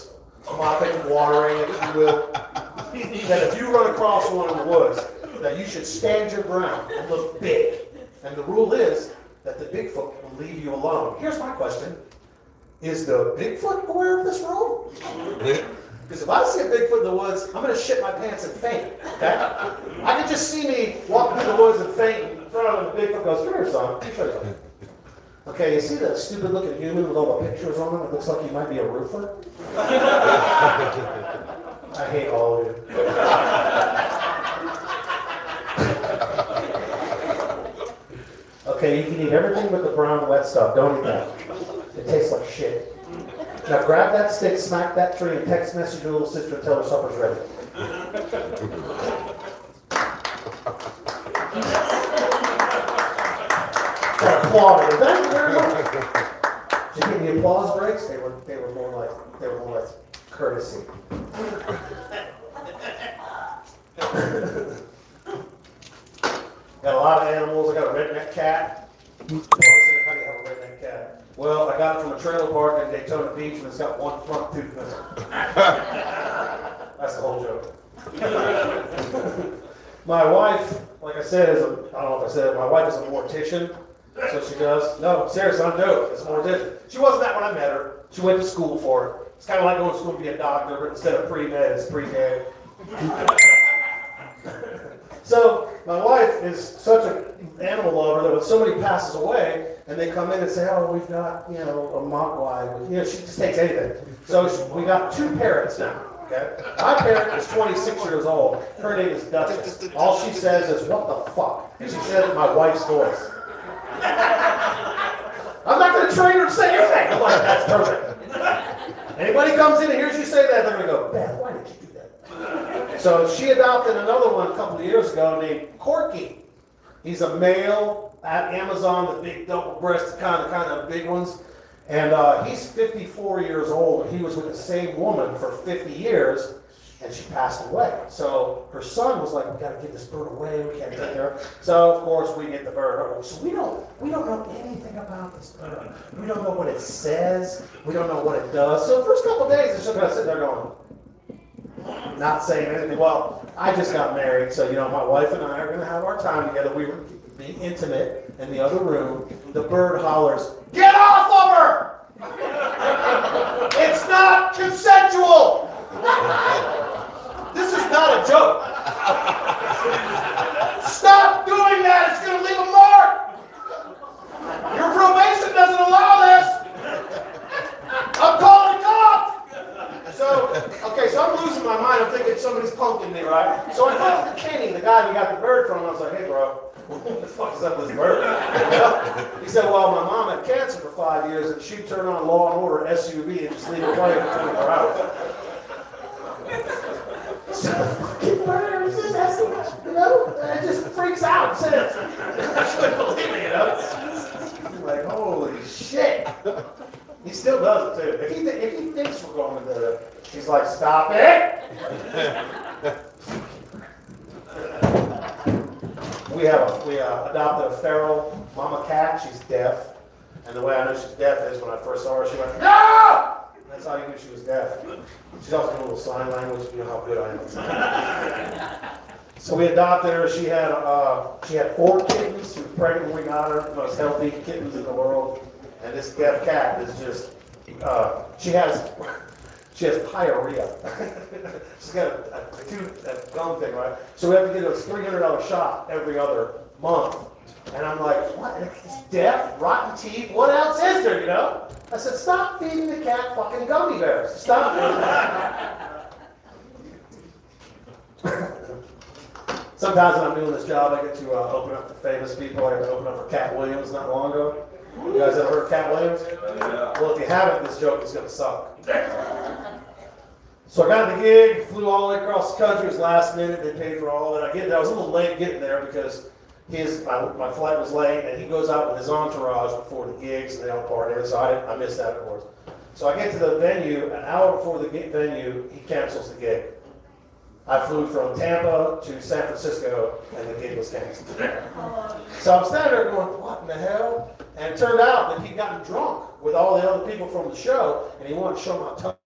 mopping, watering, if you will, that if you run across one in the woods, that you should stand your ground and look big. And the rule is that the Bigfoot will leave you alone. Here's my question. Is the Bigfoot aware of this rule? Because if I see a Bigfoot in the woods, I'm going to shit my pants and faint. Okay? I can just see me walking through the woods and faint in front of him, and the Bigfoot goes, "Come here, son. Let me show you something." Okay, you see that stupid looking human with all the pictures on him? It looks like he might be a roofer. I hate all of you. Okay, you can eat everything but the brown wet stuff. Don't eat that. It tastes like shit. Now grab that stick, smack that tree, and text message your little sister and tell her supper's ready. Got applauded. Thank you very much. Did you get the applause breaks? They were more like courtesy. Got a lot of animals. I got a redneck cat. How do you have a redneck cat? Well, I got it from a trailer park in Daytona Beach, and it's got one front tooth missing. That's the whole joke. My wife, like I said, I don't know if I said it, my wife is a mortician. That's what she does. No, seriously, I'm joking. It's a mortician. She wasn't that when I met her. She went to school for it. It's kind of like going to school to be a doctor, but instead of pre-med, it's pre-med. So my wife is such an animal lover that when somebody passes away and they come in and say, "Oh, we've got, a mogwai," she just takes anything. So we got two parrots now. Okay, my parrot is 26 years old. Her name is Duchess. All she says is, "What the fuck?" And she says it in my wife's voice. I'm not going to train her to say anything. I'm like, that's perfect. Anybody comes in and hears you say that, they're going to go, "Beth, why did you do that?" So she adopted another one a couple of years ago named Corky. He's a male at Amazon, the big double-breasted kind of big ones. And he's 54 years old. He was with the same woman for 50 years, and she passed away. So her son was like, "We got to get this bird away. We can't take her." So of course we get the bird. So we don't know anything about this bird. We don't know what it says. We don't know what it does. So the first couple of days, it's just kind of sitting there going, not saying anything. Well, I just got married, so my wife and I are going to have our time together. We were being intimate in the other room. The bird hollers, "Get off of her! It's not consensual! This is not a joke. Stop doing that! It's going to leave a mark! Your probation doesn't allow this! I'm calling the cops!" So I'm losing my mind. I'm thinking somebody's punking me, right? So I called Kenny, the guy we got the bird from, and I was like, "Hey, bro, what the fuck is up with this bird?" He said, "Well, my mom had cancer for 5 years, and she'd turn on Law and Order SUV and just leave it playing for 24 hours. So the fucking bird it just freaks out. Says, I couldn't believe it, I'm like, holy shit. He still does it too. If he thinks we're going to do it, he's like, "Stop it!" We adopted a feral mama cat. She's deaf, and the way I know she's deaf is when I first saw her, she went, "No!" That's how you knew she was deaf. She's also doing a little sign language. You know how good I am at sign. So we adopted her. She had 4 kittens. She was pregnant when we got her. The most healthy kittens in the world. And this deaf cat is just, she has pyorrhea. She's got a gum thing, right? So we have to get a $300 shot every other month. And I'm like, "What? It's deaf, rotten teeth. What else is there, I said, "Stop feeding the cat fucking gummy bears. Stop doing that." Sometimes when I'm doing this job, I get to open up for famous people. I got to open up for Cat Williams not long ago. You guys ever heard of Cat Williams? Yeah. Well, if you haven't, this joke is going to suck. So I got the gig, flew all the way across the country. It was last minute. They paid for all of it. I was a little late getting there because my flight was late, and he goes out with his entourage before the gigs, and they don't party. So I missed that, of course. So I get to the venue, an hour before the venue, he cancels the gig. I flew from Tampa to San Francisco, and the gig was canceled. So I'm standing there going, "What in the hell?" And it turned out that he'd gotten drunk with all the other people from the show, and he wanted to show my tongue.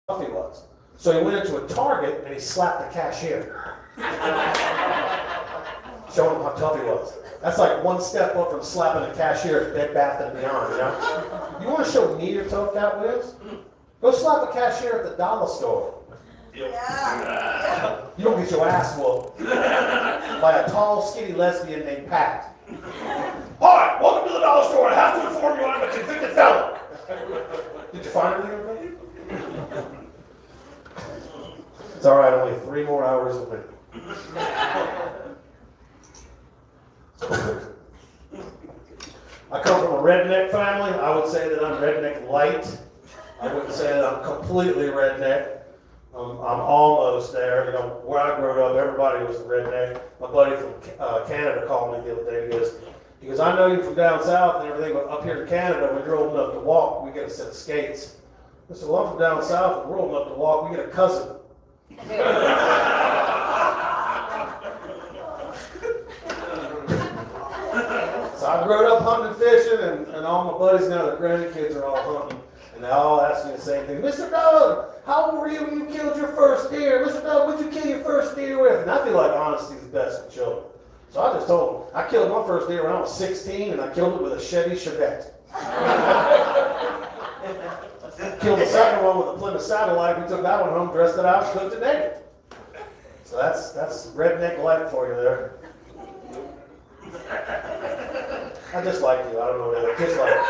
tough he was. So he went into a Target and he slapped the cashier. Showing him how tough he was. That's like one step up from slapping a cashier at Bed Bath & Beyond, you know? You want to show me your tough that is? Go slap a cashier at the dollar store. Yeah. You don't get your ass whooped by a tall, skinny lesbian named Pat. Hi, welcome to the dollar store. I have to inform you I'm a convicted felon. Did you find anything okay? It's all right, only 3 more hours of it. I come from a redneck family. I would say that I'm redneck light. I wouldn't say that I'm completely redneck. I'm almost there. You know, where I grew up, everybody was a redneck. My buddy from Canada called me the other day. He goes, I know you from down south and everything, but up here in Canada, when you're old enough to walk, we get a set of skates. I said, well, I'm from down south, and we're old enough to walk, we get a cousin. So I grew up hunting and fishing, and all my buddies now, their grandkids are all hunting, and they all ask me the same thing. Mr. Doug, how old were you when you killed your first deer? Mr. Doug, what'd you kill your first deer with? And I feel like honesty is the best for children. So I just told them, I killed my first deer when I was 16, and I killed it with a Chevy Chevette. Killed the second one with a Plymouth Satellite. We took that one home, dressed it out, and cooked it naked. So that's redneck life for you there. I just like you. I don't know what it is. Just like you.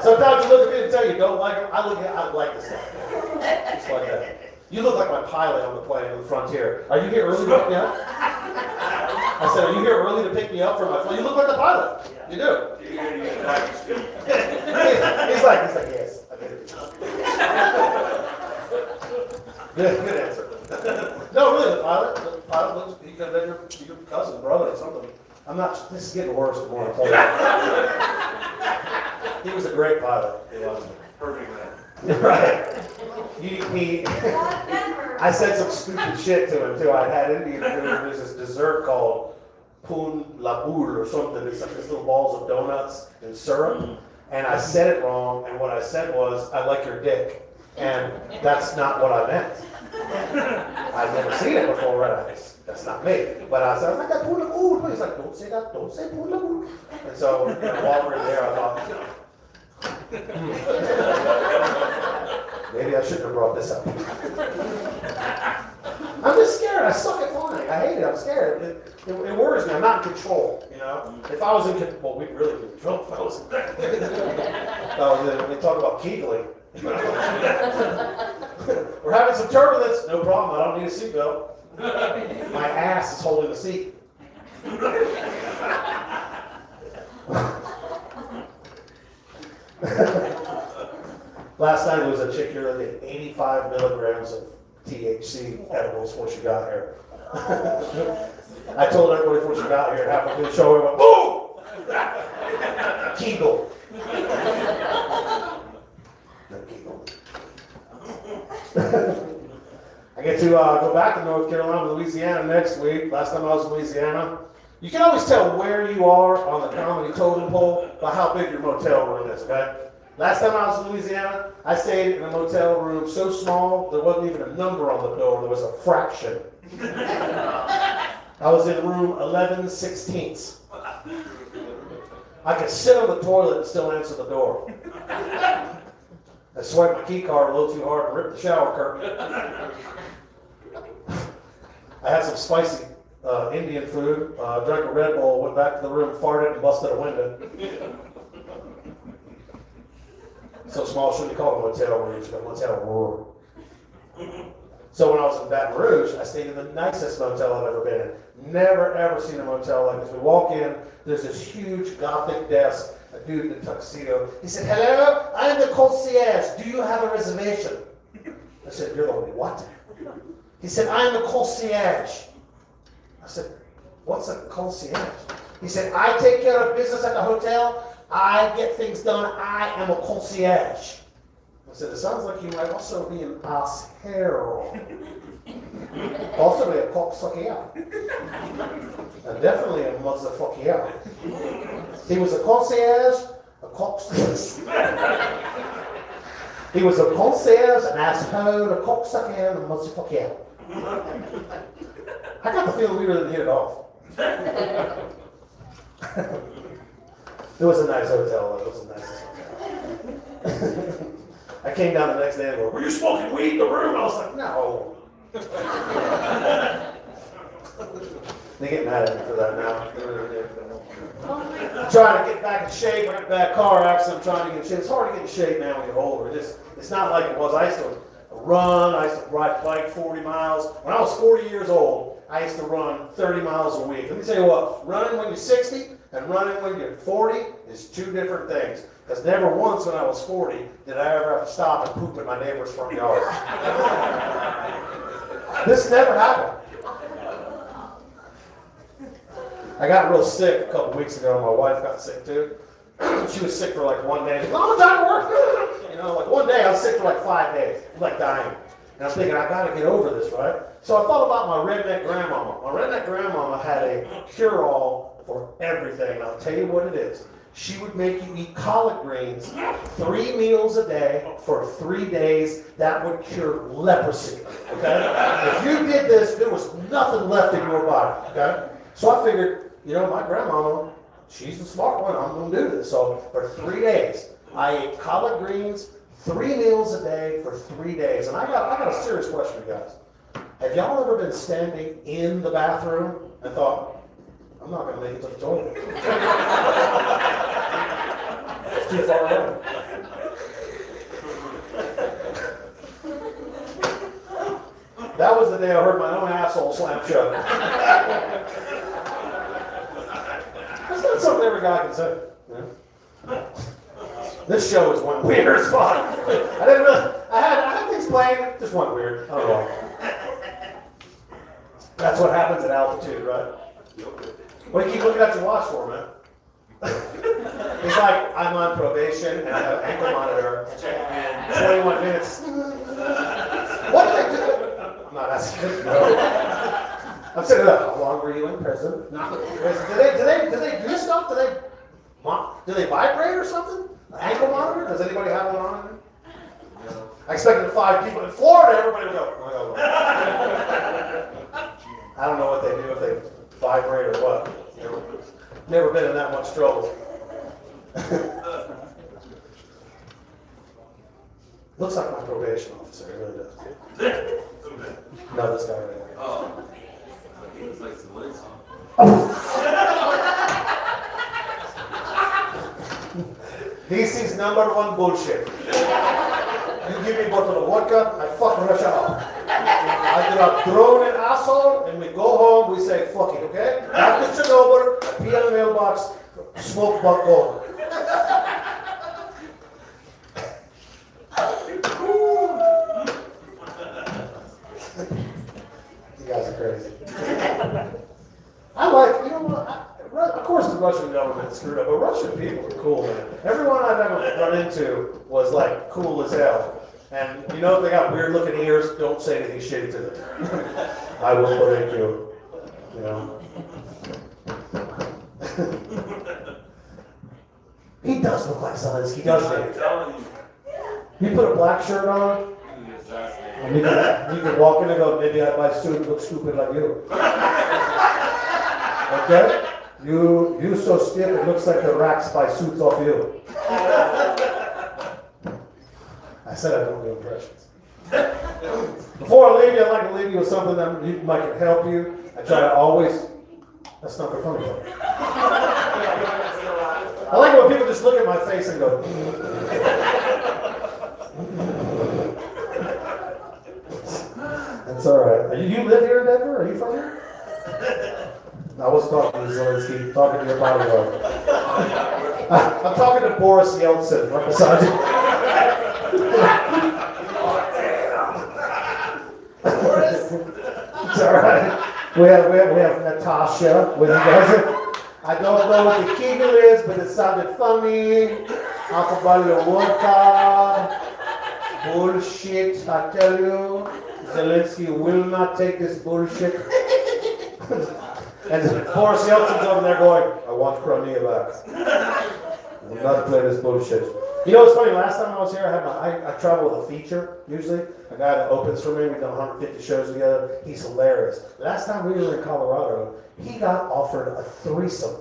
Sometimes you look at me and tell you don't like him. I like this guy. Just like that. You look like my pilot on the plane on the Frontier. Are you here early to pick me up? I said, are you here early to pick me up for my flight? You look like the pilot. You do. He's like, yes, I did it. Good answer. No, really, the pilot looks, he could have been your cousin, brother, or something. This is getting worse the more I tell you. He was a great pilot. He was. Perfect man. Right. I said some stupid shit to him, too. I had Indian food. There's this dessert called Poon La Boule or something. It's like these little balls of donuts and syrup. And I said it wrong, and what I said was, I like your dick. And that's not what I meant. I've never seen it before, right? That's not me. But I said, I like that Poon La Boule. He's like, don't say that, don't say Poon La Boule. And so, while we were there, I thought, maybe I shouldn't have brought this up. I'm just scared. I suck at flying. I hate it. I'm scared. It worries me. I'm not in control, you know? If I was in control, well, we'd really be in control if I was in they talk about Keegling. We're having some turbulence. No problem. I don't need a seatbelt. My ass is holding the seat. Last night there was a chick here that did 85 milligrams of THC edibles before she got here. I told everybody before she got here, halfway through the show, we went, boom! Kegel. No Kegel. I get to go back to North Carolina, Louisiana next week. Last time I was in Louisiana. You can always tell where you are on the comedy totem pole by how big your motel room is, okay? Last time I was in Louisiana, I stayed in a motel room so small, there wasn't even a number on the door, there was a fraction. I was in room 11/16. I could sit on the toilet and still answer the door. I swiped my key card a little too hard and ripped the shower curtain. I had some spicy Indian food, drank a Red Bull, went back to the room, farted, and busted a window. So small, shouldn't be called a motel room, it's a motel room. So when I was in Baton Rouge, I stayed in the nicest motel I've ever been in. Never, ever seen a motel like this. We walk in, there's this huge Gothic desk, a dude in a tuxedo. He said, hello, I'm the concierge. Do you have a reservation? I said, you're the what? He said, I'm the concierge. I said, what's a concierge? He said, I take care of business at the hotel. I get things done. I am a concierge. I said, it sounds like you might also be an asshero. Also be a cocksucker. And definitely a motherfucker. He was a concierge, a cocksucker. He was a concierge, an asshole, a cocksucker, and a motherfucker. I got the feeling we really didn't hit it off. It was a nice hotel, though. It was the nicest hotel. I came down the next day and go, were you smoking weed in the room? I was like, no. They get mad at me for that now. I'm trying to get back in shape. I got a bad car accident. I'm trying to get in shape. It's hard to get in shape now when you're older. It's not like it was. I used to run. I used to ride a bike 40 miles. When I was 40 years old, I used to run 30 miles a week. Let me tell you what, running when you're 60 and running when you're 40 is two different things. Because never once when I was 40 did I ever have to stop and poop in my neighbor's front yard. This never happened. I got real sick a couple weeks ago. My wife got sick too. She was sick for like one day. She's like, I'm done work. You know, like one day I was sick for like 5 days. I was like dying. And I was thinking, I gotta get over this, right? So I thought about my redneck grandmama. My redneck grandmama had a cure-all for everything. I'll tell you what it is. She would make you eat collard greens 3 meals a day for 3 days. That would cure leprosy, okay? If you did this, there was nothing left in your body, okay? So I figured, you know, my grandmama, she's the smart one. I'm going to do this. So for 3 days, I ate collard greens 3 meals a day for 3 days. And I got a serious question, guys. Have y'all ever been standing in the bathroom and thought, I'm not going to make it to the toilet? It's too far away. That was the day I heard my own asshole slam shut. That's not something every guy can say. Yeah. This show is one weird as fuck. I had things playing, just one weird. I don't know. That's what happens at altitude, right? What do you keep looking at your watch for, man? It's like I'm on probation and I have an ankle monitor and 21 minutes. What did I do? I'm not asking you to know. I'm saying, how long were you in prison? No. Do they do stuff? Do they vibrate or something? An ankle monitor? Does anybody have one on? No. I expected to find people in Florida. Everybody would go. I don't know what they do if they vibrate or what. Never been in that much trouble. Looks like my probation officer. It really does. No, this guy right here. Oh. He was like some lights on. This is #1 bullshit. You give me a bottle of vodka, I fucking rush out. I do a drone and asshole, and we go home, we say, fuck it, okay? After Chernobyl, I pee on the mailbox, smoke buck over. You guys are crazy. I like, you know what? Of course the Russian government screwed up, but Russian people are cool, man. Everyone I've ever run into was like cool as hell. And you know if they got weird looking ears, don't say anything shitty to them. I will believe you. You know. He does look like Zelensky, doesn't I'm telling you. he? You put a black shirt on, and you can walk in and go, maybe my student looks stupid like you. Okay? You so stiff, it looks like the racks buy suits off you. I said I don't do impressions. Before I leave you, I'd like to leave you with something that might help you. I try to always, that's not the funny one. I like it when people just look at my face and go, that's all right. You live here in Denver? Are you from here? I was talking to Zelensky, talking to your bodyguard. I'm talking to Boris Yeltsin right beside you. It's all right. We have Natasha with you guys. I don't know what the kegel is, but it sounded funny. Half a bottle of vodka. Bullshit, I tell you. Zelensky will not take this bullshit. And Boris Yeltsin's over there going, I want Crimea back. I will not play this bullshit. You know what's funny? Last time I was here, I travel with a feature, usually. A guy that opens for me. We've done 150 shows together. He's hilarious. Last time we were in Colorado, he got offered a threesome.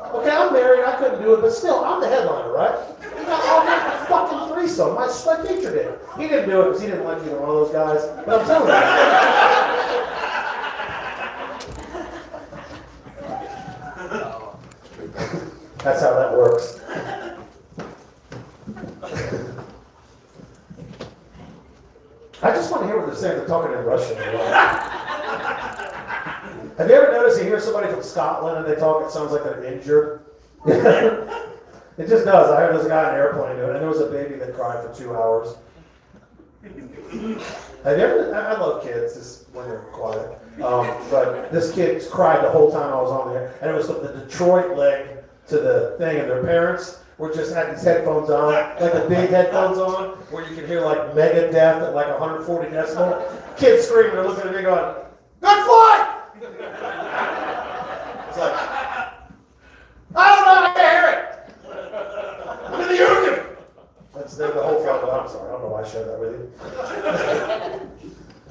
Okay, I'm married, I couldn't do it, but still, I'm the headliner, right? He got offered a fucking threesome. My feature did. He didn't do it because he didn't like either one of those guys. But I'm telling you. That's how that works. I just want to hear what they're saying. They're talking in Russian. Have you ever noticed you hear somebody from Scotland and they talk, it sounds like they're injured? It just does. I heard this guy on an airplane doing it, and there was a baby that cried for 2 hours. Have you ever, I love kids, just when they're quiet. But this kid cried the whole time I was on there, and it was the Detroit leg to the thing, and their parents were just had these headphones on, like the big headphones on, where you can hear like Megadeth at like 140 decibel. Kids screaming, they're looking at me going, "Good flight!" It's like, I don't know, I can't hear it. I'm in the Union. That's the whole flight. I'm sorry, I don't know why I shared that with you.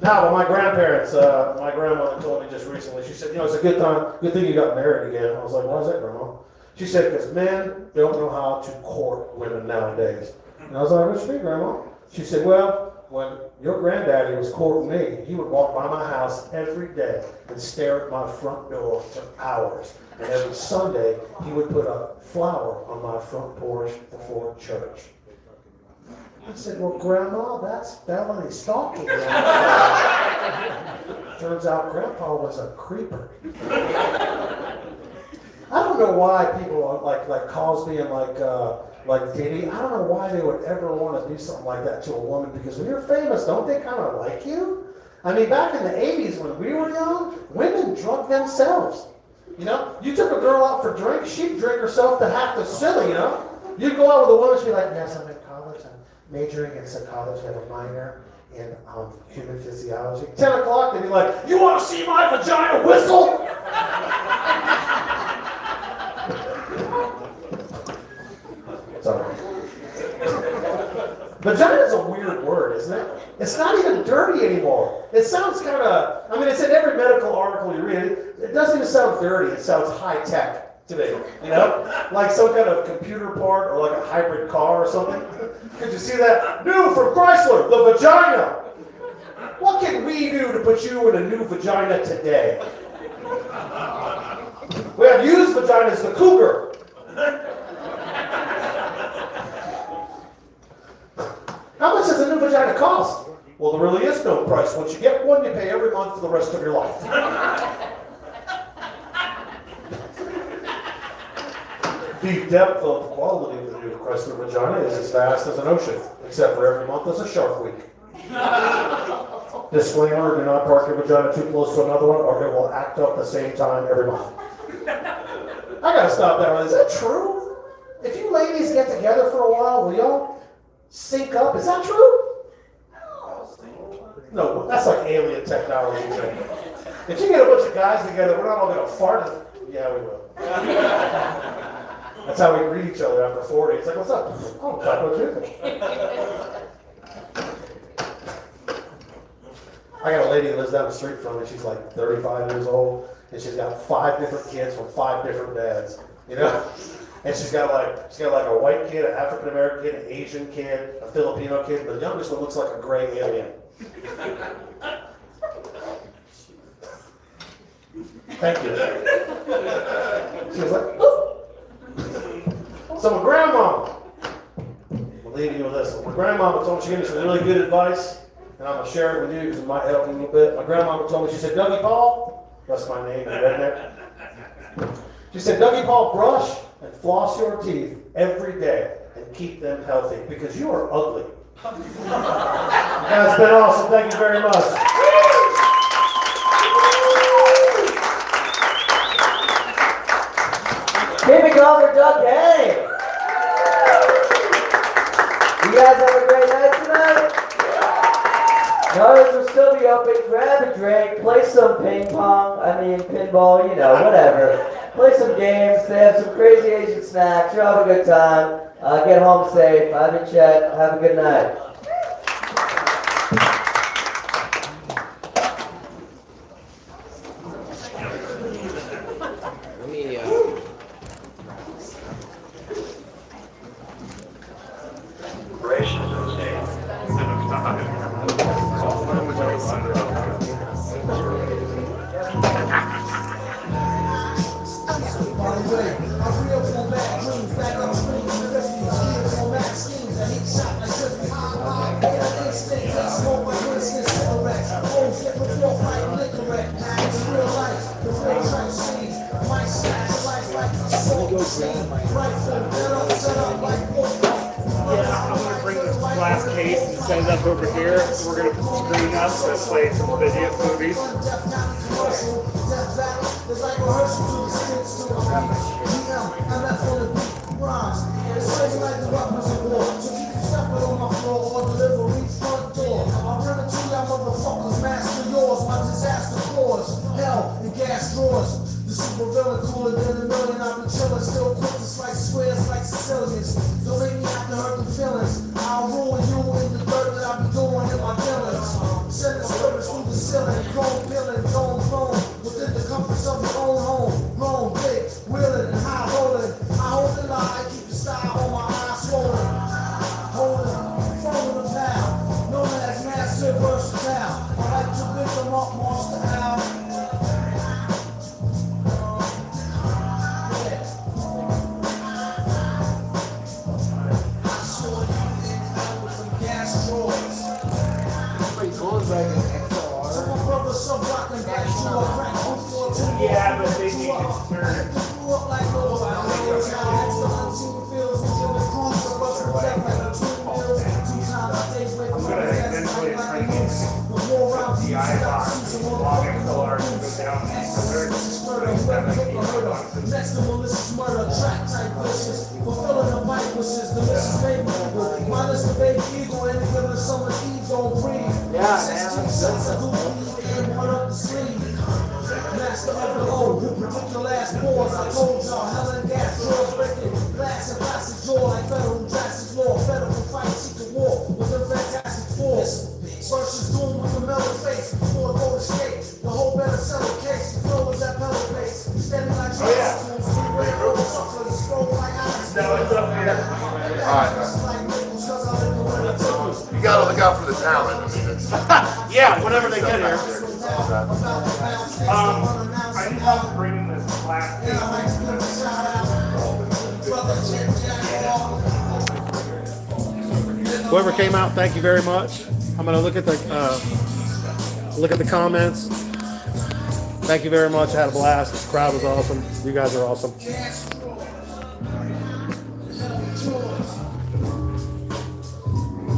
Now, but my grandparents, my grandmother told me just recently, she said, it's a good thing you got married again. I was like, why is that, Grandma? She said, because men don't know how to court women nowadays. And I was like, what you mean, Grandma? She said, well, when your granddaddy was courting me, he would walk by my house every day and stare at my front door for hours. And every Sunday, he would put a flower on my front porch before church. I said, well, Grandma, that's felony stalking. Turns out Grandpa was a creeper. I don't know why people like Cosby and like Diddy. I don't know why they would ever want to do something like that to a woman, because when you're famous, don't they kind of like you? I mean, back in the 80s when we were young, women drugged themselves. You took a girl out for drinks, she'd drink herself to half the silly, You'd go out with a woman, she'd be like, yes, I'm in college, I'm majoring in psychology, I have a minor in human physiology. 10 o'clock, they'd be like, you want to see my vagina whistle? Sorry. Vagina is a weird word, isn't it? It's not even dirty anymore. It sounds kind of, it's in every medical article you read. It doesn't even sound dirty. It sounds high-tech today, Like some kind of computer part or like a hybrid car or something. Could you see that? New from Chrysler, the vagina. What can we do to put you in a new vagina today? We have used vaginas, the Cougar. How much does a new vagina cost? Well, there really is no price. Once you get one, you pay every month for the rest of your life. The depth of quality of the new Chrysler vagina is as vast as an ocean, except for every month there's a Shark Week. Disclaimer, do not park your vagina too close to another one, or it will act up the same time every month. I gotta stop that one. Is that true? If you ladies get together for a while, will y'all sync up? Is that true? No, that's like alien technology. If you get a bunch of guys together, we're not all gonna fart. Yeah, we will. That's how we greet each other after 40. It's like, what's up? Oh, Taco Tuesday. I got a lady that lives down the street from me. She's like 35 years old, and she's got 5 different kids from 5 different dads. And she's got like a white kid, an African American kid, an Asian kid, a Filipino kid. The youngest one looks like a gray alien. Thank you. She was like, oh. So my grandma, I'm leaving you with this one. My grandmama told me, she gave me some really good advice, and I'm going to share it with you because it might help you a little bit. My grandmama told me, she said, Dougie Paul, that's my name, redneck. She said, Dougie Paul, brush and floss your teeth every day and keep them healthy because you are ugly. That's been awesome. Thank you very much. Keep it going for Doug Hay. You guys have a great night tonight. Notice will still be party open, grab a drink, play some ping pong, pinball, whatever. Play some games, they have some crazy Asian snacks, you'll have a good time. Get home safe. I've been Chet. Have a good night. I'm going to bring this glass case and set it up over here. We're going to put the screen up and play some video movies. The super villain cooler than a million. I've been chillin', still quick to slice squares like Sicilians. Don't make me have to hurt the feelings. I'll ruin you in the dirt that I be doing in my dealings. Send the spirits through the ceiling, chrome peeling, dome thrown within the comforts of your own home. Grown, big, wheeling and high rolling. I hold the line, keep the style on my eyes swollen. Holding, throwing the pound, known as massive versatile. I like to pick them up, monster out. Yeah, but they need to turn it. I'm going to eventually try to get the eye box, log XLR to go down Next to malicious murder, track type wishes, fulfilling the white wishes, the Mrs. Baby Eagle, minus the baby eagle, and giving the summer eve, don't breathe. Yeah, 16 shots of weed and one up the sleeve. Master of the old, who predict your last pause. I told y'all, hell and gas, drawers breaking, glass and plastic jaw like federal drastic law. Federal fight, secret war with the fantastic force. Versus doom with the mellow face before I go to skate. The whole better sell a case, the flow is at pedal pace. Standing like tricycles, three-way road suckers, scroll like ice. No, it's up here. You gotta look out for the talent. Yeah, whenever they get here. I need help bringing this glass case. Whoever came out, thank you very much. I'm gonna look at the comments. Thank you very much. I had a blast. The crowd was awesome. You guys are awesome.